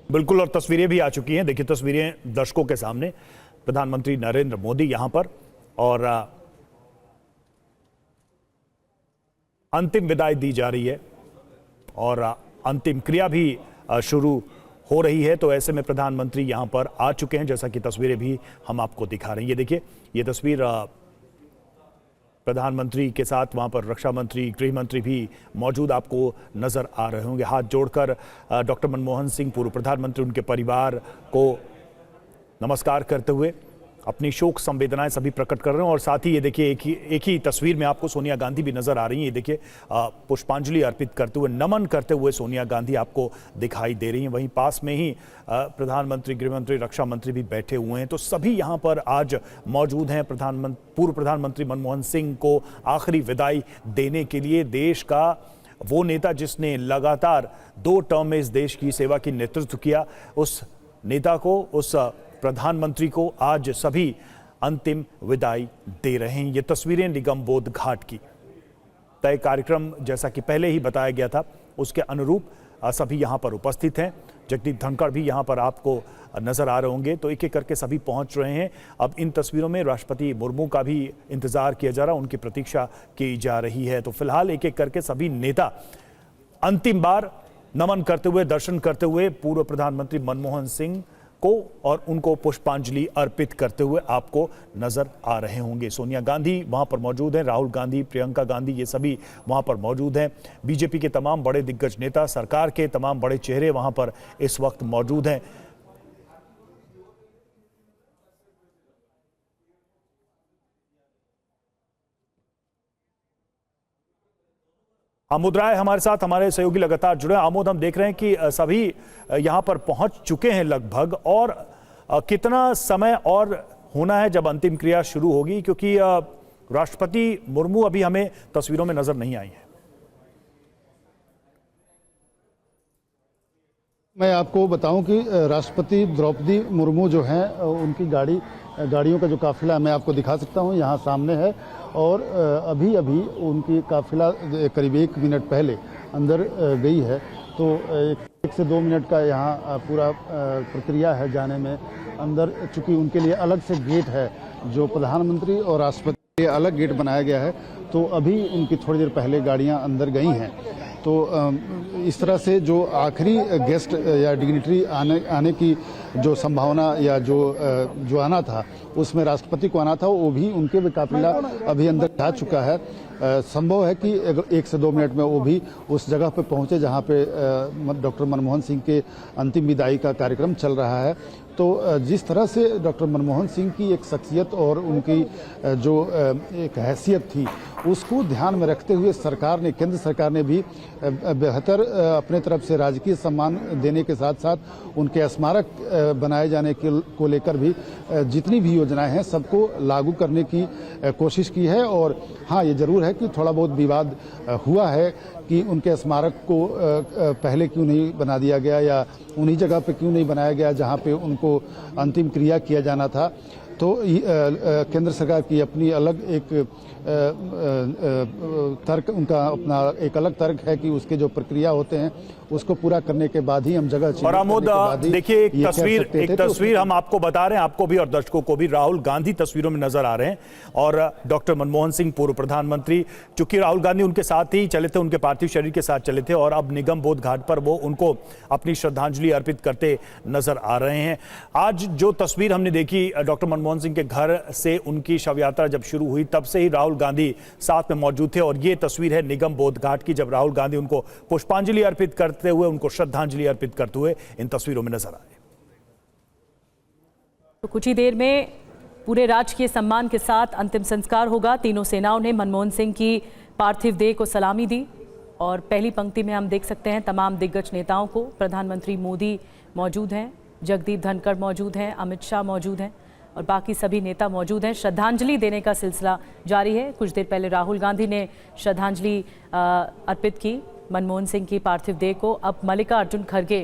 बिल्कुल, और तस्वीरें भी आ चुकी हैं। देखिए तस्वीरें दर्शकों के सामने, प्रधानमंत्री नरेंद्र मोदी यहां पर और अंतिम विदाई दी जा रही है और अंतिम क्रिया भी शुरू हो रही है। तो ऐसे में प्रधानमंत्री यहां पर आ चुके हैं, जैसा कि तस्वीरें भी हम आपको दिखा रहे हैं। ये देखिए, ये तस्वीर प्रधानमंत्री के साथ वहां पर रक्षा मंत्री, गृह मंत्री भी मौजूद आपको नजर आ रहे होंगे। हाथ जोड़कर डॉक्टर मनमोहन सिंह, पूर्व प्रधानमंत्री, उनके परिवार को नमस्कार करते हुए अपनी शोक संवेदनाएं सभी प्रकट कर रहे हैं। और साथ ही ये देखिए एक ही तस्वीर में आपको सोनिया गांधी भी नजर आ रही हैं। ये देखिए पुष्पांजलि अर्पित करते हुए, नमन करते हुए सोनिया गांधी आपको दिखाई दे रही हैं। वहीं पास में ही प्रधानमंत्री, गृह मंत्री, रक्षा मंत्री भी बैठे हुए हैं। तो सभी यहाँ पर आज मौजूद हैं पूर्व प्रधानमंत्री मनमोहन सिंह को आखिरी विदाई देने के लिए। देश का वो नेता जिसने लगातार 2 टर्म में इस देश की सेवा की नेतृत्व किया, उस नेता को, उस प्रधानमंत्री को आज सभी अंतिम विदाई दे रहे हैं। ये तस्वीरें निगम बोध घाट की। तय कार्यक्रम जैसा कि पहले ही बताया गया था उसके अनुरूप सभी यहां पर उपस्थित हैं। जगदीप धनखड़ भी यहां पर आपको नजर आ रहे होंगे। तो एक एक करके सभी पहुंच रहे हैं। अब इन तस्वीरों में राष्ट्रपति मुर्मू का भी इंतजार किया जा रहा है, उनकी प्रतीक्षा की जा रही है। तो फिलहाल एक एक करके सभी नेता अंतिम बार नमन करते हुए, दर्शन करते हुए पूर्व प्रधानमंत्री मनमोहन सिंह को और उनको पुष्पांजलि अर्पित करते हुए आपको नजर आ रहे होंगे। सोनिया गांधी वहां पर मौजूद हैं, राहुल गांधी, प्रियंका गांधी, ये सभी वहां पर मौजूद हैं। बीजेपी के तमाम बड़े दिग्गज नेता, सरकार के तमाम बड़े चेहरे वहां पर इस वक्त मौजूद हैं। आमोद राय हमारे साथ, हमारे सहयोगी लगातार जुड़े। आमोद, हम देख रहे हैं कि सभी यहां पर पहुंच चुके हैं लगभग, और कितना समय और होना है जब अंतिम क्रिया शुरू होगी, क्योंकि राष्ट्रपति मुर्मू अभी हमें तस्वीरों में नजर नहीं आई है। मैं आपको बताऊं कि राष्ट्रपति द्रौपदी मुर्मू जो हैं, उनकी गाड़ियों का जो काफिला मैं आपको दिखा सकता हूं, यहाँ सामने है। और अभी उनकी काफिला करीब 1 मिनट पहले अंदर गई है। तो 1 से 2 मिनट का यहाँ पूरा प्रक्रिया है जाने में अंदर, चूँकि उनके लिए अलग से गेट है, जो प्रधानमंत्री और राष्ट्रपति के लिए अलग गेट बनाया गया है। तो अभी उनकी थोड़ी देर पहले गाड़ियाँ अंदर गई हैं। तो इस तरह से जो आखिरी गेस्ट या डिग्निटरी आने की जो संभावना या जो आना था, उसमें राष्ट्रपति को आना था, वो भी उनके भी काफिला अभी अंदर जा चुका है। संभव है कि 1 से 2 मिनट में वो भी उस जगह पे पहुंचे जहां पे डॉक्टर मनमोहन सिंह के अंतिम विदाई का कार्यक्रम चल रहा है। तो जिस तरह से डॉक्टर मनमोहन सिंह की एक शख्सियत और उनकी जो एक हैसियत थी, उसको ध्यान में रखते हुए सरकार ने, केंद्र सरकार ने भी बेहतर अपने तरफ से राजकीय सम्मान देने के साथ साथ उनके स्मारक बनाए जाने को लेकर भी जितनी भी योजनाएं हैं सबको लागू करने की कोशिश की है। और हाँ, ये जरूर है कि थोड़ा बहुत विवाद हुआ है कि उनके स्मारक को पहले क्यों नहीं बना दिया गया, या उन्हीं जगह पे क्यों नहीं बनाया गया जहां पे उनको अंतिम क्रिया किया जाना था। तो केंद्र सरकार की अपनी अलग एक तर्क, उनका अपना एक अलग तर्क है कि उसके जो प्रक्रिया होते हैं उसको पूरा करने के बाद ही हम जगह। और आमोद देखिए, एक तस्वीर हम आपको बता रहे हैं, आपको भी और दर्शकों को भी। राहुल गांधी तस्वीरों में नजर आ रहे हैं, और डॉक्टर मनमोहन सिंह पूर्व प्रधानमंत्री, चूंकि राहुल गांधी उनके साथ ही चले थे, उनके पार्थिव शरीर के साथ चले थे, और अब निगम बोध घाट पर वो उनको अपनी श्रद्धांजलि अर्पित करते नजर आ रहे हैं। आज जो तस्वीर हमने देखी डॉक्टर मनमोहन सिंह के घर से, उनकी शव यात्रा जब शुरू हुई तब से ही राहुल गांधी साथ में मौजूद थे, और ये तस्वीर है निगम बोध घाट की, जब राहुल गांधी उनको पुष्पांजलि अर्पित करते हुए, उनको श्रद्धांजलि अर्पित करते हुए इन तस्वीरों में नजर आए। तो कुछ ही देर में पूरे राजकीय सम्मान के साथ अंतिम संस्कार होगा। तीनों सेनाओं ने मनमोहन सिंह की पार्थिव देह को सलामी दी, और पहली पंक्ति में हम देख सकते हैं तमाम दिग्गज नेताओं को। प्रधानमंत्री मोदी मौजूद हैं, जगदीप धनखड़ मौजूद हैं, अमित शाह मौजूद हैं, और बाकी सभी नेता मौजूद हैं। श्रद्धांजलि देने का सिलसिला जारी है। कुछ देर पहले राहुल गांधी ने श्रद्धांजलि अर्पित की मनमोहन सिंह की पार्थिव देह को। अब मल्लिकार्जुन खड़गे,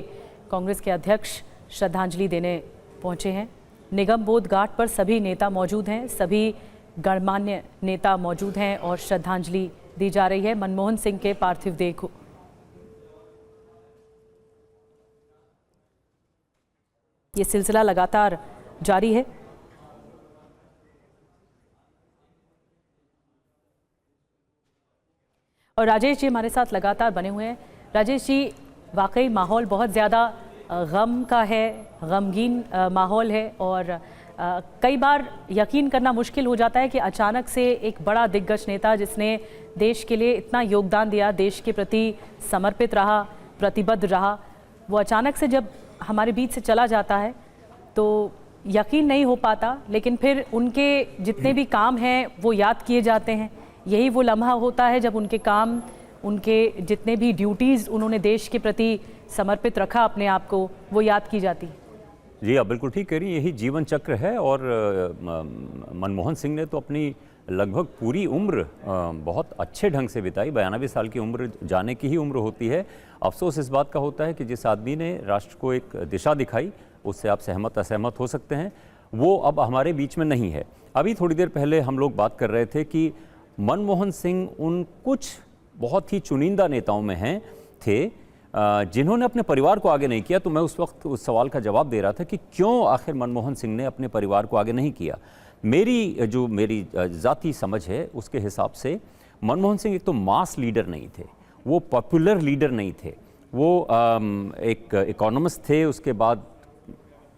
कांग्रेस के अध्यक्ष, श्रद्धांजलि देने पहुंचे हैं। निगम बोध घाट पर सभी नेता मौजूद हैं, सभी गणमान्य नेता मौजूद हैं, और श्रद्धांजलि दी जा रही है मनमोहन सिंह के पार्थिव देह को। ये सिलसिला लगातार जारी है। और राजेश जी हमारे साथ लगातार बने हुए हैं। राजेश जी, वाकई माहौल बहुत ज़्यादा गम का है, गमगीन माहौल है, और कई बार यकीन करना मुश्किल हो जाता है कि अचानक से एक बड़ा दिग्गज नेता, जिसने देश के लिए इतना योगदान दिया, देश के प्रति समर्पित रहा, प्रतिबद्ध रहा, वो अचानक से जब हमारे बीच से चला जाता है तो यकीन नहीं हो पाता। लेकिन फिर उनके जितने भी काम हैं वो याद किए जाते हैं। यही वो लम्हा होता है जब उनके काम, उनके जितने भी ड्यूटीज़ उन्होंने देश के प्रति समर्पित रखा अपने आप को, वो याद की जाती। जी आप बिल्कुल ठीक कह रही हैं, यही जीवन चक्र है। और मनमोहन सिंह ने तो अपनी लगभग पूरी उम्र बहुत अच्छे ढंग से बिताई। 92 साल की उम्र जाने की ही उम्र होती है। अफसोस इस बात का होता है कि जिस आदमी ने राष्ट्र को एक दिशा दिखाई, उससे आप सहमत असहमत हो सकते हैं, वो अब हमारे बीच में नहीं है। अभी थोड़ी देर पहले हम लोग बात कर रहे थे कि मनमोहन सिंह उन कुछ बहुत ही चुनिंदा नेताओं में थे जिन्होंने अपने परिवार को आगे नहीं किया। तो मैं उस वक्त उस सवाल का जवाब दे रहा था कि क्यों आखिर मनमोहन सिंह ने अपने परिवार को आगे नहीं किया। मेरी ज़ाती समझ है उसके हिसाब से मनमोहन सिंह एक तो मास लीडर नहीं थे, वो पॉपुलर लीडर नहीं थे, वो एक इकोनॉमिस्ट थे। उसके बाद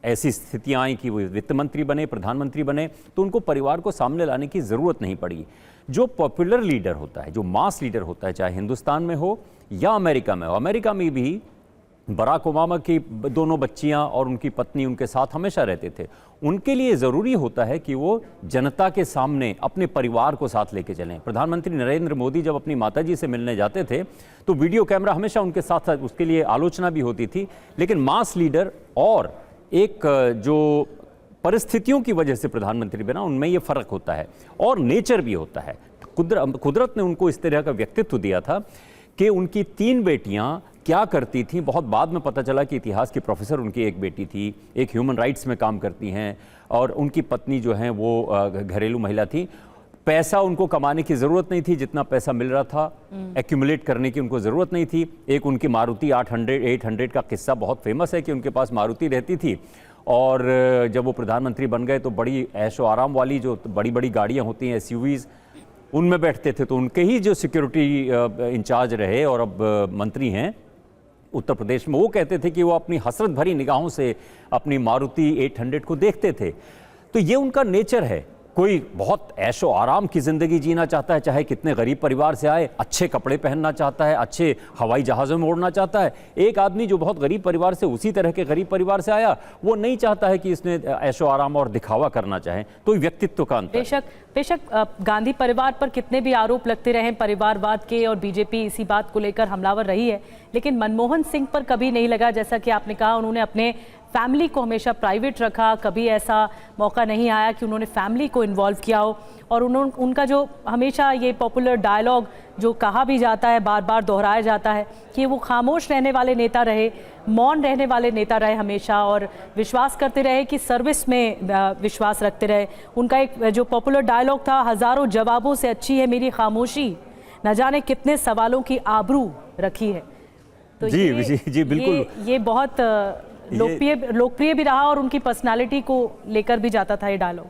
ऐसी स्थितियाँ आई कि वो वित्त मंत्री बने, प्रधानमंत्री बने, तो उनको परिवार को सामने लाने की ज़रूरत नहीं पड़ी। जो पॉपुलर लीडर होता है, जो मास लीडर होता है, चाहे हिंदुस्तान में हो या अमेरिका में हो, अमेरिका में भी बराक ओबामा की दोनों बच्चियां और उनकी पत्नी उनके साथ हमेशा रहते थे। उनके लिए ज़रूरी होता है कि वो जनता के सामने अपने परिवार को साथ लेके चलें। प्रधानमंत्री नरेंद्र मोदी जब अपनी माताजी से मिलने जाते थे तो वीडियो कैमरा हमेशा उनके साथ था, उसके लिए आलोचना भी होती थी। लेकिन मास लीडर और एक जो परिस्थितियों की वजह से प्रधानमंत्री बना, उनमें ये फ़र्क होता है और नेचर भी होता है। कुदरत ने उनको इस तरह का व्यक्तित्व दिया था कि उनकी 3 बेटियां क्या करती थी। बहुत बाद में पता चला कि इतिहास की प्रोफेसर उनकी एक बेटी थी, एक ह्यूमन राइट्स में काम करती हैं, और उनकी पत्नी जो है वो घरेलू महिला थी। पैसा उनको कमाने की ज़रूरत नहीं थी, जितना पैसा मिल रहा था एक्यूमुलेट करने की उनको ज़रूरत नहीं थी। एक उनकी मारुति 800 का किस्सा बहुत फेमस है कि उनके पास मारुति रहती थी, और जब वो प्रधानमंत्री बन गए तो बड़ी ऐशो आराम वाली जो बड़ी बड़ी गाड़ियाँ होती हैं SUVs, उनमें बैठते थे। तो उनके ही जो सिक्योरिटी इंचार्ज रहे और अब मंत्री हैं उत्तर प्रदेश में, वो कहते थे कि वो अपनी हसरत भरी निगाहों से अपनी मारुति 800 को देखते थे। तो ये उनका नेचर है। कोई बहुत ऐशो आराम की ज़िंदगी जीना चाहता है, चाहे कितने गरीब परिवार से आए, अच्छे कपड़े पहनना चाहता है, अच्छे हवाई जहाज़ों में उड़ना चाहता है। एक आदमी जो बहुत गरीब परिवार से, उसी तरह के गरीब परिवार से आया, वो नहीं चाहता है कि इसने ऐशो आराम और दिखावा करना चाहे। तो व्यक्तित्व का अंतर। बेशक गांधी परिवार पर कितने भी आरोप लगते रहे परिवारवाद के, और बीजेपी इसी बात को लेकर हमलावर रही है, लेकिन मनमोहन सिंह पर कभी नहीं लगा। जैसा कि आपने कहा, उन्होंने अपने फैमिली को हमेशा प्राइवेट रखा, कभी ऐसा मौका नहीं आया कि उन्होंने फैमिली को इन्वॉल्व किया हो। और उनका जो हमेशा ये पॉपुलर डायलॉग जो कहा भी जाता है, बार बार दोहराया जाता है कि वो खामोश रहने वाले नेता रहे, मौन रहने वाले नेता रहे हमेशा, और विश्वास करते रहे कि सर्विस में विश्वास रखते रहे। उनका एक जो पॉपुलर डायलॉग था, हज़ारों जवाबों से अच्छी है मेरी खामोशी, न जाने कितने सवालों की आबरू रखी है। तो जी बिल्कुल, ये बहुत लोकप्रिय भी रहा, और उनकी पर्सनालिटी को लेकर भी जाता था ये डायलॉग।